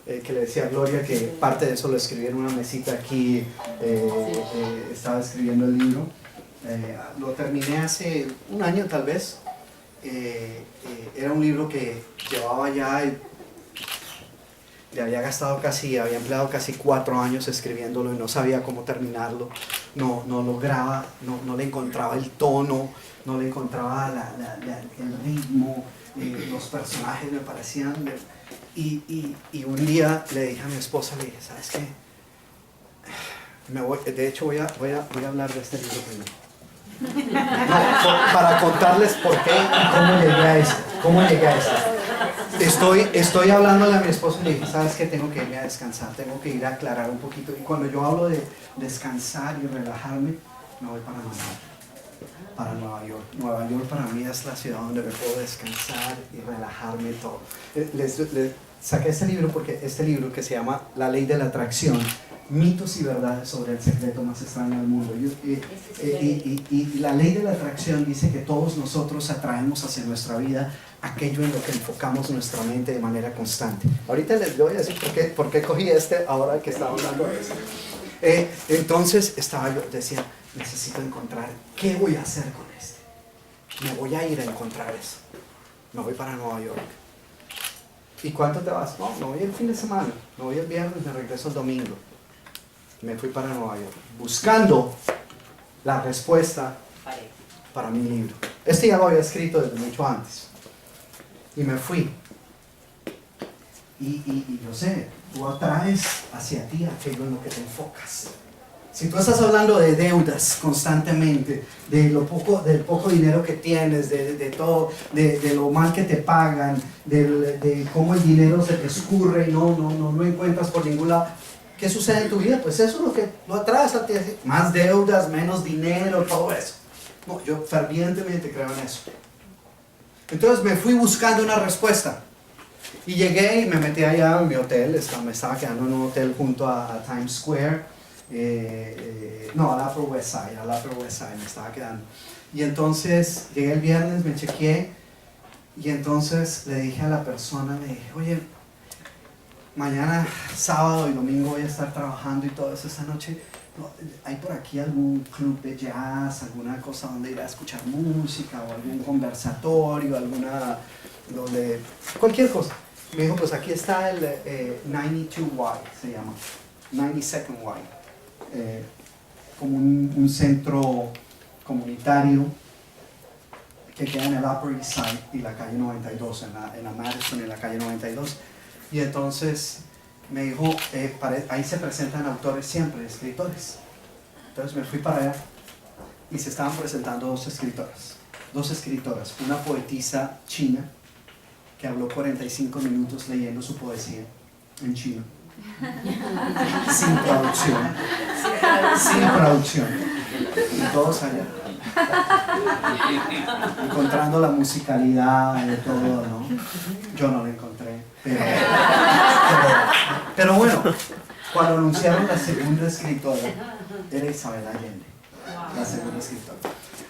que le decía a Gloria que parte de eso lo escribí en una mesita aquí, estaba escribiendo el libro. Lo terminé hace un año tal vez. Era un libro que llevaba ya, le había había empleado casi 4 años escribiéndolo y no sabía cómo terminarlo, no lograba, no le encontraba el tono, no le encontraba el ritmo, los personajes me parecían, y un día le dije a mi esposa, le dije, ¿sabes qué? De hecho voy a hablar de este libro primero. No, para contarles por qué y cómo llegué a esto. Estoy hablándole a mi esposo y le dije, ¿sabes qué? Tengo que irme a descansar, tengo que ir a aclarar un poquito. Y cuando yo hablo de descansar y relajarme, me voy para Nueva York. Nueva York para mí es la ciudad donde me puedo descansar y relajarme todo. Les saqué este libro porque este libro que se llama La Ley de la Atracción, mitos y verdades sobre el secreto más extraño del mundo. Y la ley de la atracción dice que todos nosotros atraemos hacia nuestra vida aquello en lo que enfocamos nuestra mente de manera constante. Ahorita les voy a decir por qué cogí ahora que estaba hablando de eso. Entonces yo decía, necesito encontrar qué voy a hacer con este. Me voy a ir a encontrar eso. Me voy para Nueva York. ¿Y cuánto te vas? No, me voy el fin de semana. Me voy el viernes, me regreso el domingo. Me fui para Nueva York, buscando la respuesta para mi libro. Este ya lo había escrito desde mucho antes. Y me fui. Y yo sé, tú atraes hacia ti aquello en lo que te enfocas. Si tú estás hablando de deudas constantemente, del poco dinero que tienes, de todo, de lo mal que te pagan, de cómo el dinero se te escurre y no encuentras por ningún lado, ¿qué sucede en tu vida? Pues eso es lo que lo atraes a ti. Más deudas, menos dinero, todo eso. No, yo fervientemente creo en eso. Entonces me fui buscando una respuesta. Y llegué y me metí allá en mi hotel. Me estaba quedando en un hotel junto a Times Square. Al Upper West Side me estaba quedando. Y entonces llegué el viernes, me chequeé. Y entonces le dije a la persona, le dije, oye, mañana, sábado y domingo voy a estar trabajando y todo eso esta noche. ¿Hay por aquí algún club de jazz, alguna cosa donde ir a escuchar música o algún conversatorio, cualquier cosa? Me dijo, pues aquí está el 92Y, se llama, 92nd Y, como un centro comunitario que queda en el Upper East Side y la calle 92, en la Madison y la calle 92. Y entonces me dijo, ahí se presentan autores siempre, escritores. Entonces me fui para allá y se estaban presentando dos escritoras, una poetisa china que habló 45 minutos leyendo su poesía en chino, sin traducción, y todos allá, encontrando la musicalidad de todo, ¿no? Yo no la encontré, pero bueno, cuando anunciaron la segunda escritora, era Isabel Allende, la segunda escritora.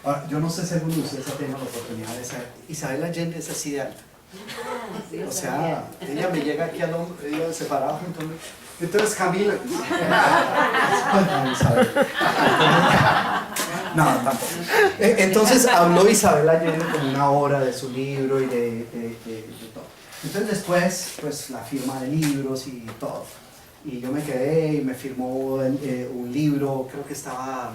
Ahora, yo no sé si alguno de ustedes ha tenido la oportunidad de saber, Isabel Allende es así de alta. O sea, ella me llega aquí al hombro, ella se paraba junto a mí. Entonces Camila. No, tampoco. Entonces habló Isabel Allende como una hora de su libro y de todo. Entonces después, pues la firma de libros y todo. Y yo me quedé y me firmó un libro, creo que estaba...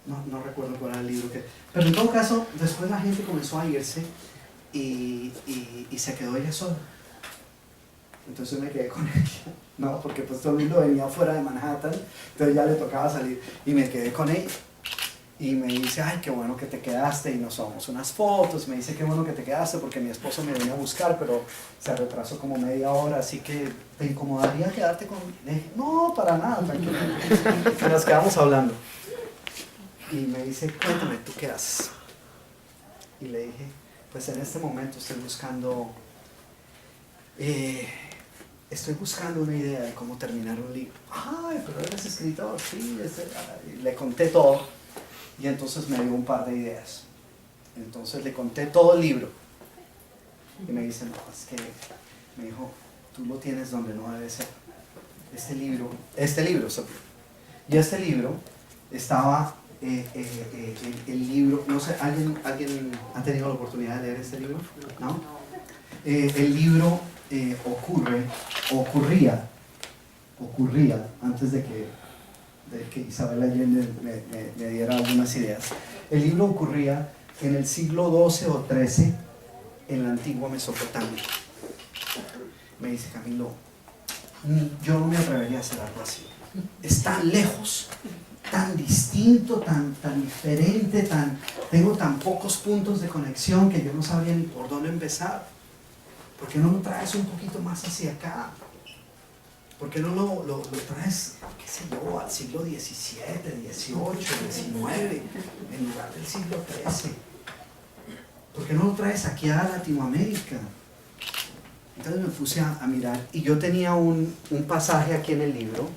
No recuerdo cuál era el libro pero en todo caso, después la gente comenzó a irse y se quedó ella sola. Entonces me quedé con ella, ¿no? Porque pues todo el mundo venía fuera de Manhattan, entonces ya le tocaba salir y me quedé con ella. y me dice, ay, qué bueno que te quedaste, y nos tomamos unas fotos. Me dice, qué bueno que te quedaste porque mi esposo me venía a buscar, pero se retrasó como media hora, así que ¿te incomodaría quedarte con...? Le dije, no, para nada, tranquilo. Y nos quedamos hablando. Y me dice, cuéntame, ¿tú qué haces? Y le dije, pues en este momento estoy buscando una idea de cómo terminar un libro. Ay, pero eres escritor, sí. Y le conté todo, y entonces me dio un par de ideas. Entonces le conté todo el libro, y me dice, no, es que, me dijo, tú lo tienes donde no debe ser. Este libro, Sofía. Y este libro estaba, el libro, no sé, ¿alguien ha tenido la oportunidad de leer este libro? ¿No? El libro ocurría antes de que Isabel Allende me diera algunas ideas. El libro ocurría en el siglo XII o XIII en la antigua Mesopotamia. Me dice, Camilo, yo no me atrevería a hacer algo así. Es tan lejos, tan distinto, tan diferente, tengo tan pocos puntos de conexión que yo no sabría ni por dónde empezar. ¿Por qué no lo traes un poquito más hacia acá? ¿Por qué no lo traes, qué sé yo, al siglo XVII, XVIII, XIX, en lugar del siglo XIII? ¿Por qué no lo traes aquí a Latinoamérica? Entonces me puse a mirar, y yo tenía un pasaje aquí en el libro.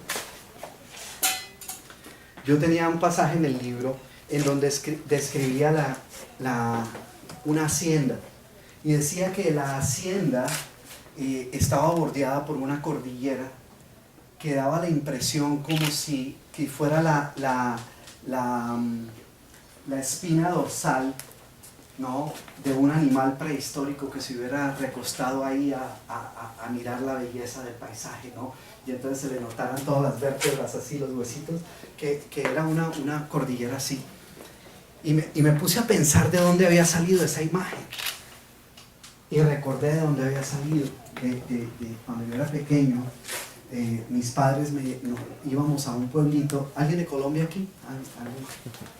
Yo tenía un pasaje en el libro en donde describía una hacienda. Y decía que la hacienda estaba bordeada por una cordillera que daba la impresión como si que fuera la espina dorsal, ¿no?, de un animal prehistórico que se hubiera recostado ahí a mirar la belleza del paisaje, ¿no? Y entonces se le notaran todas las vértebras así, los huesitos, que era una cordillera así. Y me puse a pensar de dónde había salido esa imagen. Y recordé de dónde había salido, de cuando yo era pequeño. Mis padres íbamos a un pueblito. ¿Alguien de Colombia aquí? ¿Alguien?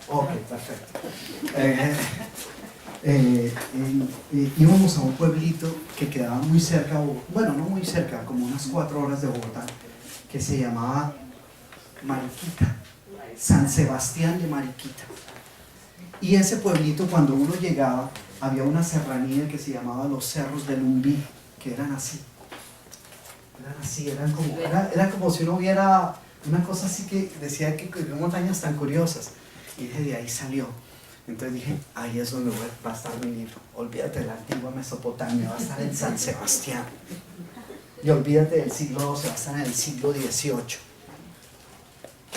Ok, perfecto. Íbamos a un pueblito que quedaba muy cerca, bueno, no muy cerca, como unas 4 horas de Bogotá, que se llamaba Mariquita, San Sebastián de Mariquita. Y ese pueblito, cuando uno llegaba, había una serranía que se llamaba los Cerros del Umbí, que eran así. Era como si uno viera una cosa así que decía que montañas tan curiosas. Y de ahí salió. Entonces dije, ahí es donde va a estar mi libro. Olvídate de la antigua Mesopotamia, va a estar en San Sebastián. Y olvídate del siglo XII, va a estar en el siglo XVIII.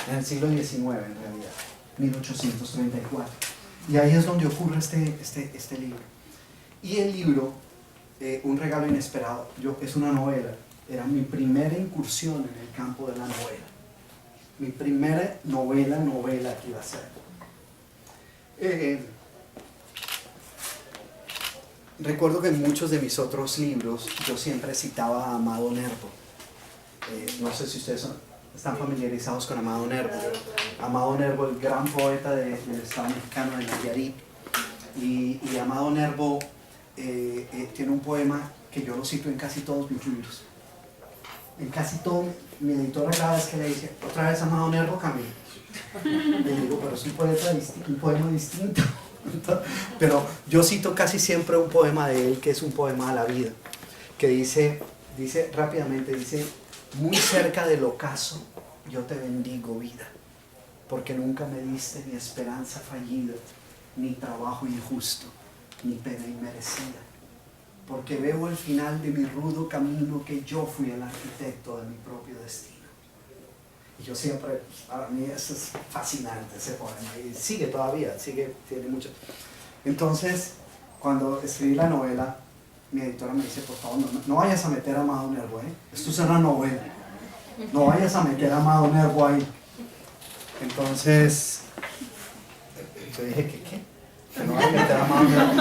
En el siglo XIX en realidad, 1834. Y ahí es donde ocurre este libro. Y el libro, Un regalo inesperado, es una novela. Era mi primera incursión en el campo de la novela. Mi primera novela que iba a ser. Recuerdo que en muchos de mis otros libros yo siempre citaba a Amado Nervo. No sé si ustedes están familiarizados con Amado Nervo. Amado Nervo, el gran poeta del Estado mexicano de Nayarit. Y Amado Nervo tiene un poema que yo lo cito en casi todos mis libros. En casi todo, mi editora cada vez que le dice, otra vez Amado Nervo, Camilo. Le digo, pero es un poema distinto. Pero yo cito casi siempre un poema de él, que es un poema a la vida, que dice rápidamente, muy cerca del ocaso, yo te bendigo, vida, porque nunca me diste ni esperanza fallida, ni trabajo injusto, ni pena inmerecida, porque veo al final de mi rudo camino que yo fui el arquitecto de mi propio destino. Y yo siempre, para mí eso es fascinante, ese poema, y sigue todavía, tiene mucho. Entonces, cuando escribí la novela, mi editora me dice, por favor, no vayas a meter a Amado Nervo, esto es una novela, no vayas a meter a Amado Nervo ahí. Entonces, yo dije, ¿qué? Que no vaya a meter a Amado Nervo.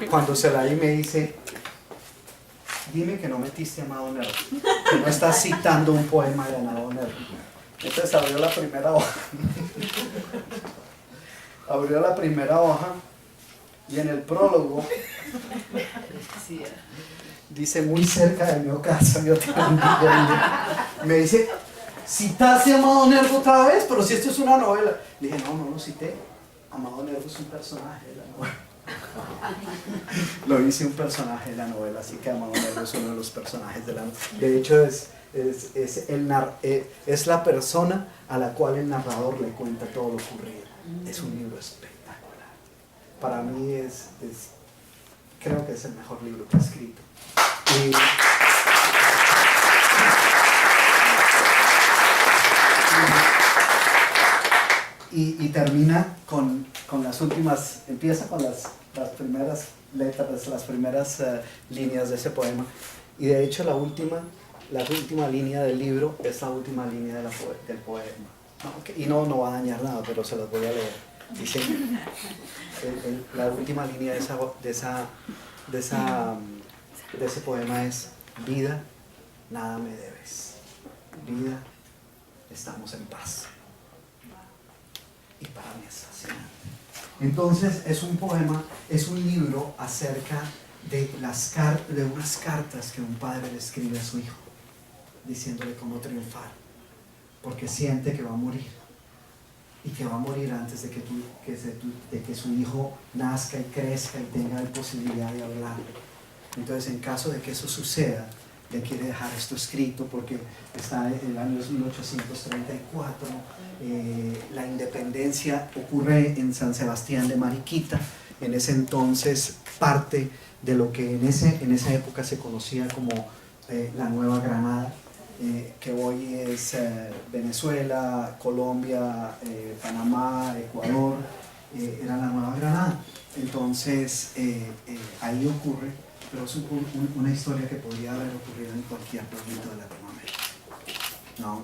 Cuando se la di me dice, dime que no metiste a Amado Nervo, que no estás citando un poema de Amado Nervo. Entonces abrió la primera hoja abrió la primera hoja y en el prólogo Sí, dice: muy cerca de mi casa yo tengo un libro. Me dice: ¿citaste a Amado Nervo otra vez? Pero si esto es una novela. Le dije: no, no lo cité. Amado Nervo es un personaje de la novela. Lo hice un personaje de la novela, así que Amado Nervo es uno de los personajes de la novela. De hecho, es la persona a la cual el narrador le cuenta todo lo ocurrido. Es un libro espectacular. Para mí creo que es el mejor libro que he escrito. Y termina con las últimas, empieza con las primeras letras, las primeras líneas de ese poema. Y de hecho la última línea del libro es la última línea del poema. Y no va a dañar nada, pero se las voy a leer. Dice, la última línea de ese poema es: vida, nada me debes. Vida, estamos en paz. Y para mí es fascinante. Entonces es un poema, es un libro acerca de unas cartas que un padre le escribe a su hijo, diciéndole cómo triunfar, porque siente que va a morir, y que va a morir antes de que su hijo nazca y crezca y tenga la posibilidad de hablar. Entonces, en caso de que eso suceda, le quiere dejar esto escrito, porque está en el año 1834, la independencia ocurre en San Sebastián de Mariquita. En ese entonces parte de lo que en esa época se conocía como la Nueva Granada, que hoy es Venezuela, Colombia, Panamá, Ecuador, era la Nueva Granada. Entonces ahí ocurre, pero es una historia que podría haber ocurrido en cualquier pueblito de Latinoamérica, ¿no?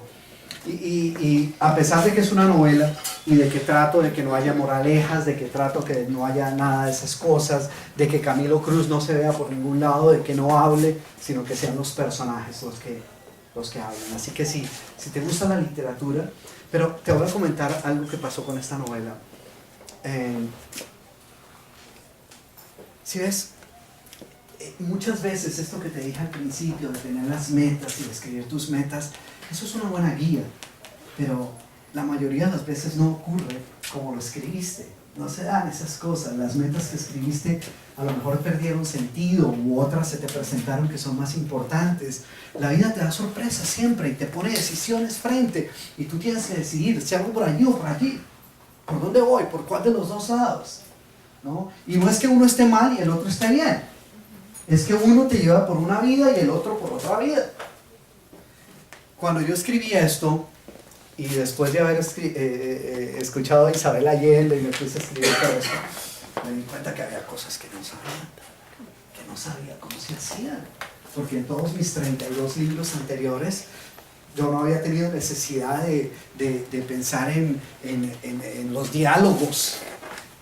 Y a pesar de que es una novela y de que trato de que no haya moralejas, de que trato que no haya nada de esas cosas, de que Camilo Cruz no se vea por ningún lado, de que no hable, sino que sean los personajes los que hablan. Así que si te gusta la literatura, pero te voy a comentar algo que pasó con esta novela. Si ves, muchas veces esto que te dije al principio de tener las metas y de escribir tus metas, eso es una buena guía, pero la mayoría de las veces no ocurre como lo escribiste. No se dan esas cosas. Las metas que escribiste a lo mejor perdieron sentido, u otras se te presentaron que son más importantes. La vida te da sorpresas siempre y te pone decisiones frente, y tú tienes que decidir si hago por allí o por allí, por dónde voy, por cuál de los dos lados, ¿no? Y no es que uno esté mal y el otro esté bien, es que uno te lleva por una vida y el otro por otra vida. Cuando yo escribí esto, y después de haber escuchado a Isabel Allende y me puse a escribir todo esto, me di cuenta que había cosas que no sabía cómo se hacían, porque en todos mis 32 libros anteriores yo no había tenido necesidad de pensar en los diálogos,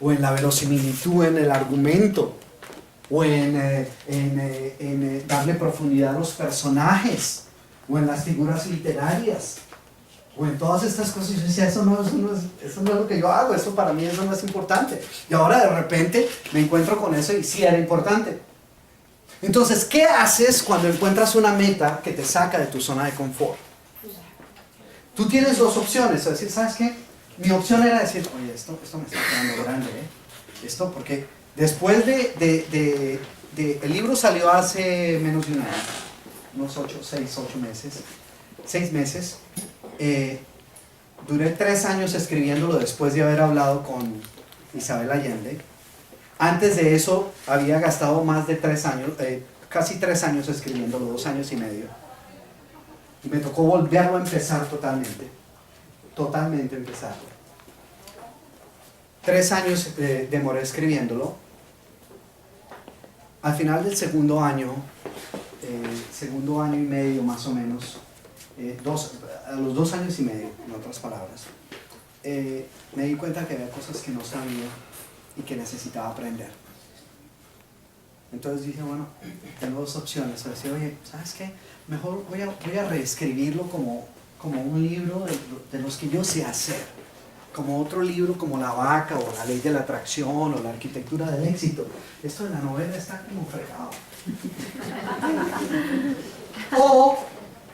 o en la verosimilitud en el argumento, o en darle profundidad a los personajes, o en las figuras literarias, o en todas estas cosas. Y yo decía, eso no es lo que yo hago, eso para mí eso no es importante. Y ahora de repente me encuentro con eso y sí era importante. Entonces, ¿qué haces cuando encuentras una meta que te saca de tu zona de confort? Tú tienes dos opciones, es decir, ¿sabes qué? Mi opción era decir, oye, esto me está quedando grande, esto, porque después el libro salió hace menos de un año, unos 6 meses. Duré 3 años escribiéndolo después de haber hablado con Isabel Allende. Antes de eso había gastado más de 3 años, casi 3 años escribiéndolo, 2 años y medio. Y me tocó volverlo a empezar totalmente empezarlo. 3 años demoré escribiéndolo. Al final del segundo año y medio más o menos, a los 2 años y medio, en otras palabras, me di cuenta que había cosas que no sabía y que necesitaba aprender. Entonces dije, bueno, tengo 2 opciones. Decía, oye, ¿sabes qué? Mejor voy a reescribirlo como un libro de los que yo sé hacer. como otro libro como La Vaca o La Ley de la Atracción o La Arquitectura del Éxito. Esto de la novela está como fregado.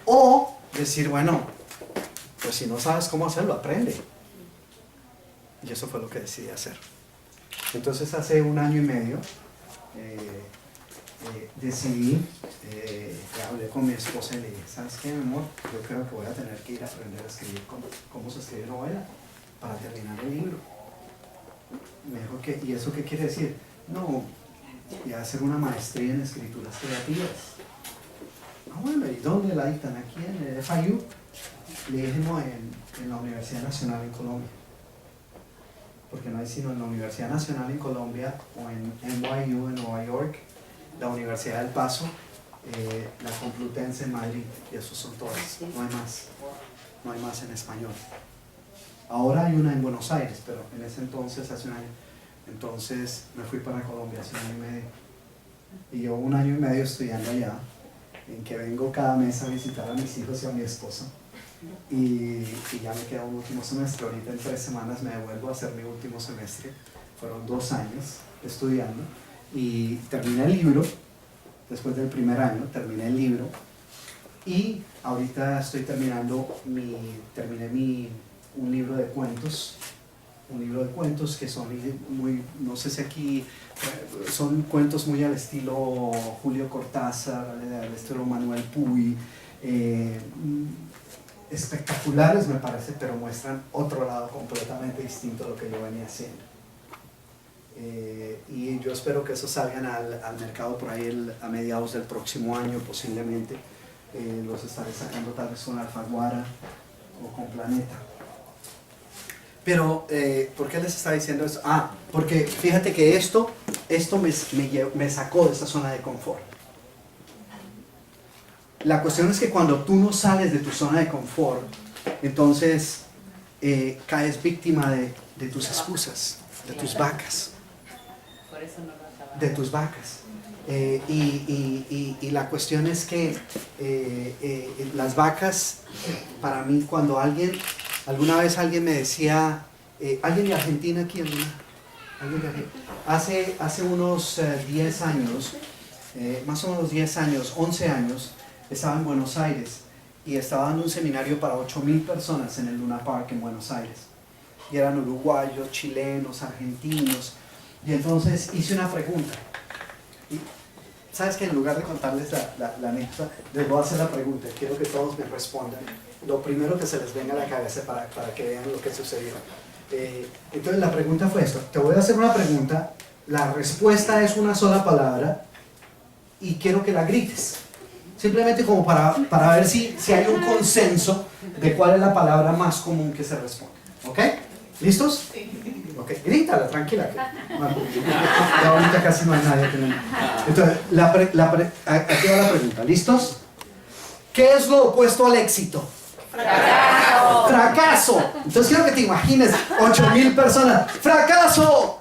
O decir, bueno, pues si no sabes cómo hacerlo, aprende. Y eso fue lo que decidí hacer. Entonces hace 1 año y medio decidí, hablé con mi esposa y le dije, ¿sabes qué, mi amor? Yo creo que voy a tener que ir a aprender a escribir cómo se escribe novela para terminar el libro. Me dijo, ¿y eso qué quiere decir? No, voy a hacer una maestría en escrituras creativas. Ah, bueno, ¿y dónde la dictan? ¿Aquí en el FIU? Le dije, no, en la Universidad Nacional en Colombia. Porque no hay sino en la Universidad Nacional en Colombia o en NYU en Nueva York, la Universidad del Paso, la Complutense en Madrid, y esos son todas, no hay más en español. Ahora hay una en Buenos Aires, pero en ese entonces, hace 1 año, entonces me fui para Colombia hace 1 año y medio, y llevo 1 año y medio estudiando allá, en que vengo cada mes a visitar a mis hijos y a mi esposa. Y ya me queda un último semestre. Ahorita en 3 semanas me devuelvo a hacer mi último semestre. Fueron 2 años estudiando y terminé el libro. Después del primer año terminé el libro y ahorita estoy terminé un libro de cuentos, que son muy, no sé si aquí son cuentos muy al estilo Julio Cortázar, al estilo Manuel Puy, espectaculares me parece, pero muestran otro lado completamente distinto a lo que yo venía haciendo. Y yo espero que esos salgan al mercado por ahí a mediados del próximo año posiblemente. Los estaré sacando tal vez con Alfaguara o con Planeta. Pero, ¿por qué les estaba diciendo esto? Ah, porque fíjate que esto me sacó de esa zona de confort. La cuestión es que cuando tú no sales de tu zona de confort, entonces caes víctima de tus excusas, de tus vacas. Por eso no lo acababa. De tus vacas. Y la cuestión es que las vacas, para mí, cuando alguna vez alguien me decía, alguien de Argentina aquí, hace unos 10 años, más o menos 10 años, 11 años, estaba en Buenos Aires y estaba dando un seminario para 8,000 personas en el Luna Park en Buenos Aires. Y eran uruguayos, chilenos, argentinos. Y entonces hice una pregunta. Y, ¿sabes qué? En lugar de contarles la anécdota, les voy a hacer la pregunta. Quiero que todos me respondan. Lo primero que se les venga a la cabeza para que vean lo que sucedió. Entonces la pregunta fue esto. Te voy a hacer una pregunta. La respuesta es una sola palabra y quiero que la grites. Simplemente como para ver si hay un consenso de cuál es la palabra más común que se responde. ¿Ok? ¿Listos? Ok, grítala, tranquila. Ya ahorita casi no hay nadie. Entonces, aquí va la pregunta. ¿Listos? ¿Qué es lo opuesto al éxito? ¡Fracaso! ¡Fracaso! Entonces quiero que te imagines 8,000 personas. ¡Fracaso!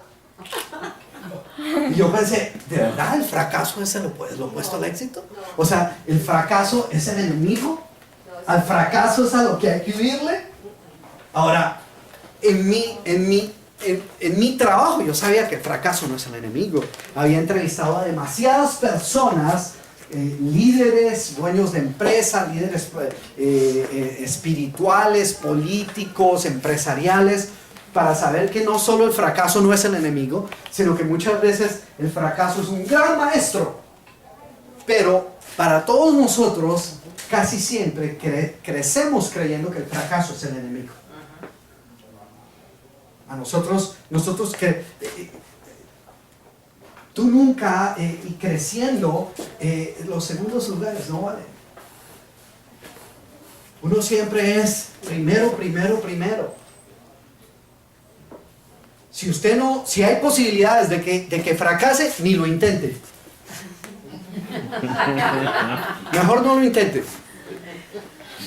Y yo pensé, ¿de verdad el fracaso es lo opuesto al éxito? O sea, ¿el fracaso es el enemigo? ¿Al fracaso es a lo que hay que huirle? Ahora, en mi trabajo yo sabía que el fracaso no es el enemigo. Había entrevistado a demasiadas personas, líderes, dueños de empresas, líderes espirituales, políticos, empresariales, para saber que no solo el fracaso no es el enemigo, sino que muchas veces el fracaso es un gran maestro. Pero para todos nosotros, casi siempre crecemos creyendo que el fracaso es el enemigo. A nosotros que tú nunca, y creciendo, los segundos lugares no valen. Uno siempre es primero. Si hay posibilidades de que fracase, ni lo intente. Mejor no lo intente.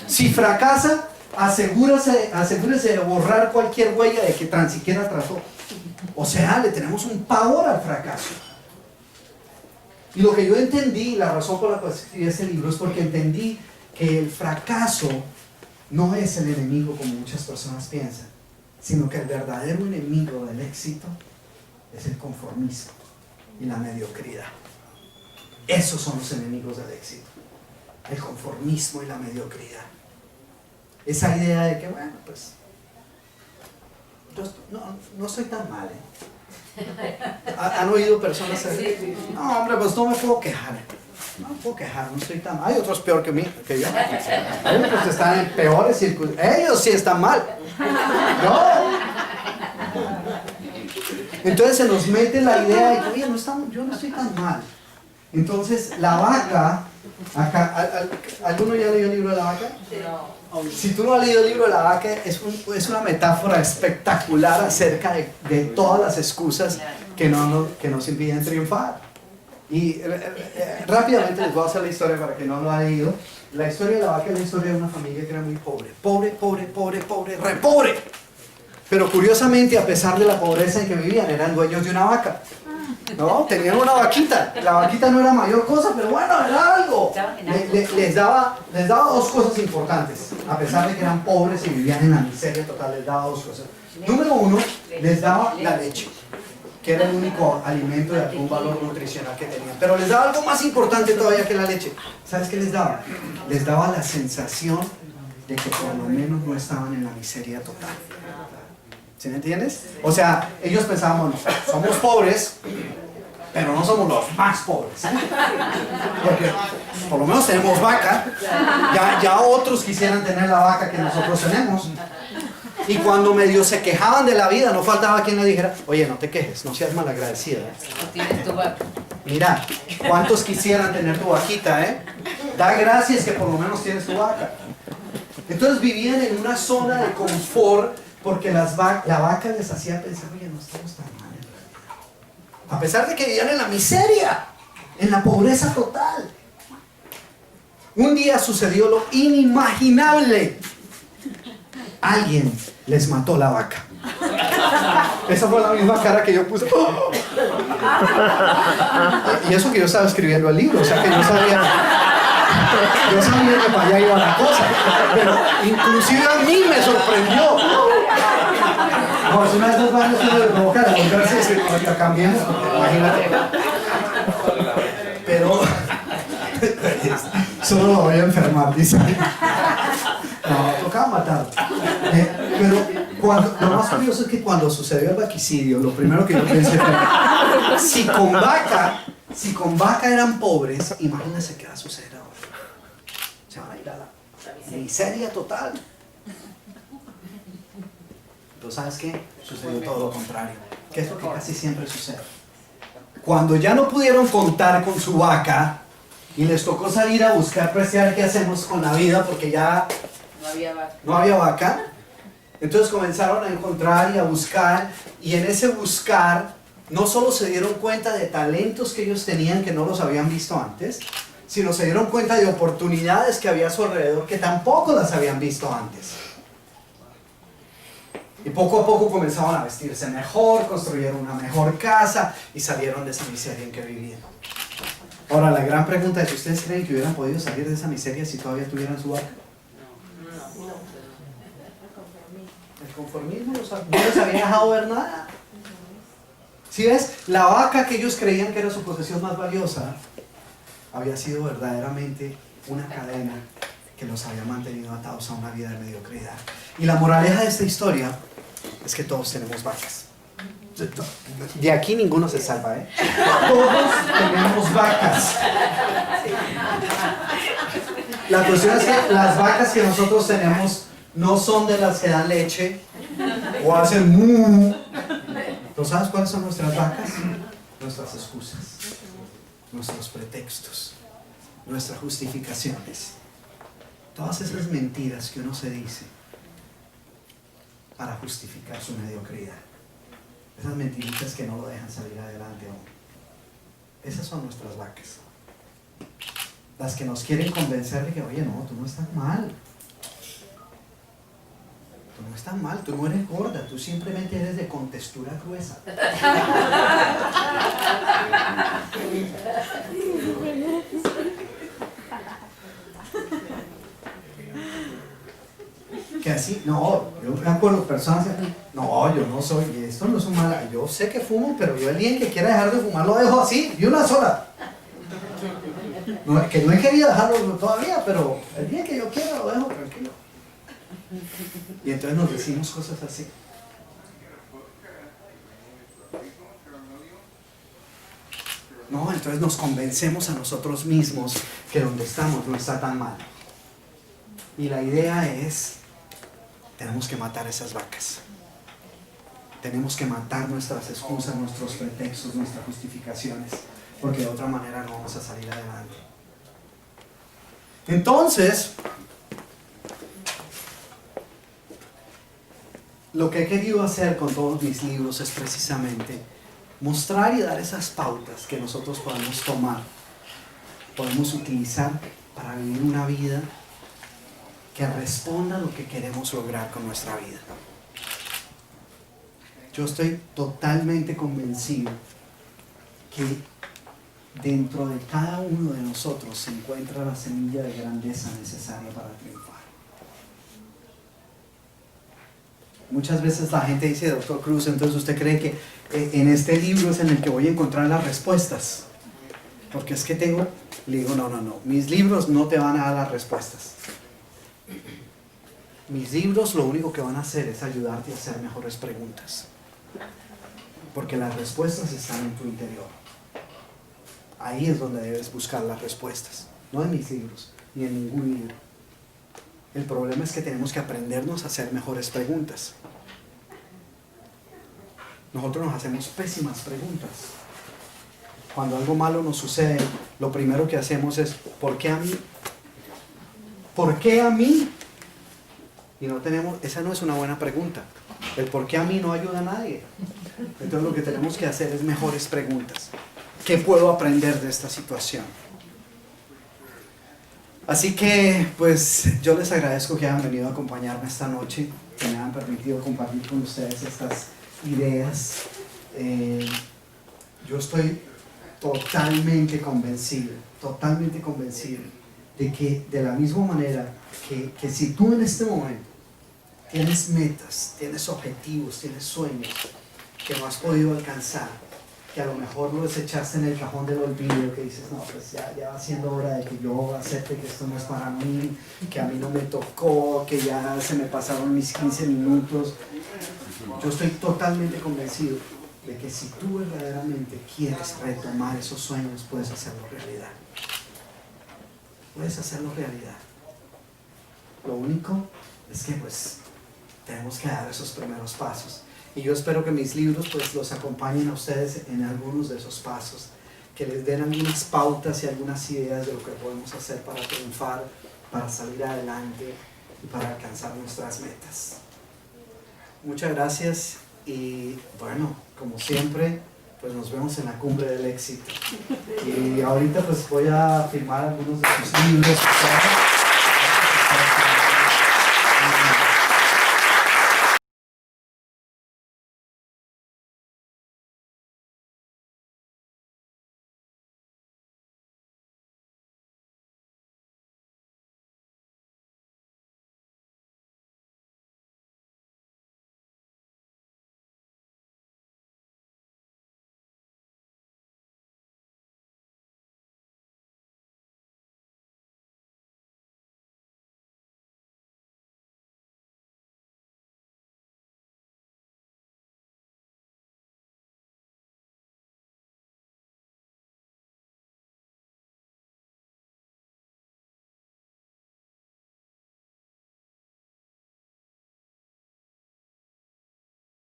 Si fracasa, asegúrese de borrar cualquier huella de que tan siquiera trató. O sea, le tenemos un pavor al fracaso. Y lo que yo entendí, la razón por la cual escribí este libro, es porque entendí que el fracaso no es el enemigo como muchas personas piensan. sino que el verdadero enemigo del éxito es el conformismo y la mediocridad. Esos son los enemigos del éxito, el conformismo y la mediocridad. Esa idea de que, bueno, pues, yo no soy tan mal, ¿Han oído personas así? No, hombre, pues no me puedo quejar. No me puedo quejar, no estoy tan mal. Hay otros peor que yo. Hay otros que están en peores circunstancias. Ellos sí están mal. No. Entonces se nos mete la idea de que, oye, yo no estoy tan mal. Entonces la vaca, acá, ¿alguno ya leyó el libro de la vaca? No. Si tú no has leído el libro de la vaca, es una metáfora espectacular acerca de todas las excusas que nos impiden triunfar. Y rápidamente les voy a hacer la historia para que no lo haya leído. La historia de la vaca es la historia de una familia que era muy pobre. Pobre, re pobre. Pero curiosamente, a pesar de la pobreza en que vivían, eran dueños de una vaca. No, tenían una vaquita. La vaquita no era mayor cosa, pero bueno, era algo. Les daba dos cosas importantes. A pesar de que eran pobres y vivían en la miseria total, les daba dos cosas. Número uno, les daba la leche, que era el único alimento de algún valor nutricional que tenían. Pero les daba algo más importante todavía que la leche. ¿Sabes qué les daba? Les daba la sensación de que por lo menos no estaban en la miseria total. ¿Sí me entiendes? O sea, ellos pensaban, bueno, somos pobres, pero no somos los más pobres. Porque por lo menos tenemos vaca. Ya otros quisieran tener la vaca que nosotros tenemos. Y cuando medio se quejaban de la vida, no faltaba quien le dijera, oye, no te quejes, no seas malagradecida. Tú tienes tu vaca. Mira, ¿cuántos quisieran tener tu vaquita, Da gracias que por lo menos tienes tu vaca. Entonces vivían en una zona de confort porque la vaca les hacía pensar, oye, no estamos tan mal en realidad. A pesar de que vivían en la miseria, en la pobreza total. Un día sucedió lo inimaginable. Alguien les mató la vaca. Esa fue la misma cara que yo puse. Y eso que yo estaba escribiendo el libro, o sea que yo sabía que para allá iba la cosa. Pero inclusive a mí me sorprendió. No, es una de esas vainas que me provoca de volverse a decir, ahorita cambiemos, imagínate. Pero solo lo voy a enfermar, dice. No, tocaba matar. Pero lo más curioso es que cuando sucedió el vaquicidio, lo primero que yo pensé fue, si con vaca eran pobres, imagínense qué va a suceder ahora. Se van a ir a la miseria total. Pero ¿sabes qué? Sucedió todo lo contrario. Que es lo que casi siempre sucede. Cuando ya no pudieron contar con su vaca y les tocó salir a buscar preciar qué hacemos con la vida porque ya no había vaca, entonces comenzaron a encontrar y a buscar, y en ese buscar no solo se dieron cuenta de talentos que ellos tenían que no los habían visto antes, sino se dieron cuenta de oportunidades que había a su alrededor que tampoco las habían visto antes. Y poco a poco comenzaron a vestirse mejor, construyeron una mejor casa y salieron de esa miseria en que vivían. Ahora, la gran pregunta es, ¿ustedes creen que hubieran podido salir de esa miseria si todavía tuvieran su vaca? El conformismo no les había dejado ver nada. ¿Sí ves? La vaca que ellos creían que era su posesión más valiosa había sido verdaderamente una cadena que los había mantenido atados a una vida de mediocridad. Y la moraleja de esta historia es que todos tenemos vacas. De aquí ninguno se salva, Todos tenemos vacas. La cuestión es que las vacas que nosotros tenemos no son de las que dan leche o hacen mu. ¿Tú sabes cuáles son nuestras vacas? Nuestras excusas, nuestros pretextos, nuestras justificaciones. Todas esas mentiras que uno se dice para justificar su mediocridad. Esas mentiritas que no lo dejan salir adelante aún. Esas son nuestras vacas. Las que nos quieren convencer de que, oye, no, tú no estás mal. Tú no estás mal, tú no eres gorda, tú simplemente eres de contextura gruesa. Que que así, no, yo me acuerdo personas que, no, yo no soy, esto no es un mal, yo sé que fumo, pero yo el día en que quiera dejar de fumar lo dejo así, de una sola. No, que no he querido dejarlo todavía, pero el día que yo quiera lo dejo tranquilo. Y entonces nos decimos cosas así. No, entonces nos convencemos a nosotros mismos que donde estamos no está tan mal. Y la idea es, tenemos que matar esas vacas. Tenemos que matar nuestras excusas, nuestros pretextos, nuestras justificaciones, porque de otra manera no vamos a salir adelante. Entonces, lo que he querido hacer con todos mis libros es precisamente mostrar y dar esas pautas que nosotros podemos tomar, podemos utilizar para vivir una vida que responda a lo que queremos lograr con nuestra vida. Yo estoy totalmente convencido que dentro de cada uno de nosotros se encuentra la semilla de grandeza necesaria para triunfar. Muchas veces la gente dice, Dr. Cruz, entonces usted cree que en este libro es en el que voy a encontrar las respuestas. Porque es que le digo, no, mis libros no te van a dar las respuestas. Mis libros lo único que van a hacer es ayudarte a hacer mejores preguntas. Porque las respuestas están en tu interior. Ahí es donde debes buscar las respuestas. No en mis libros, ni en ningún libro. El problema es que tenemos que aprendernos a hacer mejores preguntas. Nosotros nos hacemos pésimas preguntas. Cuando algo malo nos sucede, lo primero que hacemos es, ¿por qué a mí? ¿Por qué a mí? Y esa no es una buena pregunta. El por qué a mí no ayuda a nadie. Entonces lo que tenemos que hacer es mejores preguntas. ¿Qué puedo aprender de esta situación? Así que, pues, yo les agradezco que hayan venido a acompañarme esta noche, que me hayan permitido compartir con ustedes estas ideas. Yo estoy totalmente convencido de que de la misma manera que si tú en este momento tienes metas, tienes objetivos, tienes sueños que no has podido alcanzar, que a lo mejor lo desechaste en el cajón del olvido, que dices, no, pues ya va siendo hora de que yo acepte que esto no es para mí, que a mí no me tocó, que ya se me pasaron mis 15 minutos. Yo estoy totalmente convencido de que si tú verdaderamente quieres retomar esos sueños, puedes hacerlo realidad. Puedes hacerlo realidad. Lo único es que pues tenemos que dar esos primeros pasos. Y yo espero que mis libros pues los acompañen a ustedes en algunos de esos pasos, que les den algunas pautas y algunas ideas de lo que podemos hacer para triunfar, para salir adelante y para alcanzar nuestras metas. Muchas gracias y bueno, como siempre, pues nos vemos en la cumbre del éxito. Y ahorita pues voy a firmar algunos de sus libros.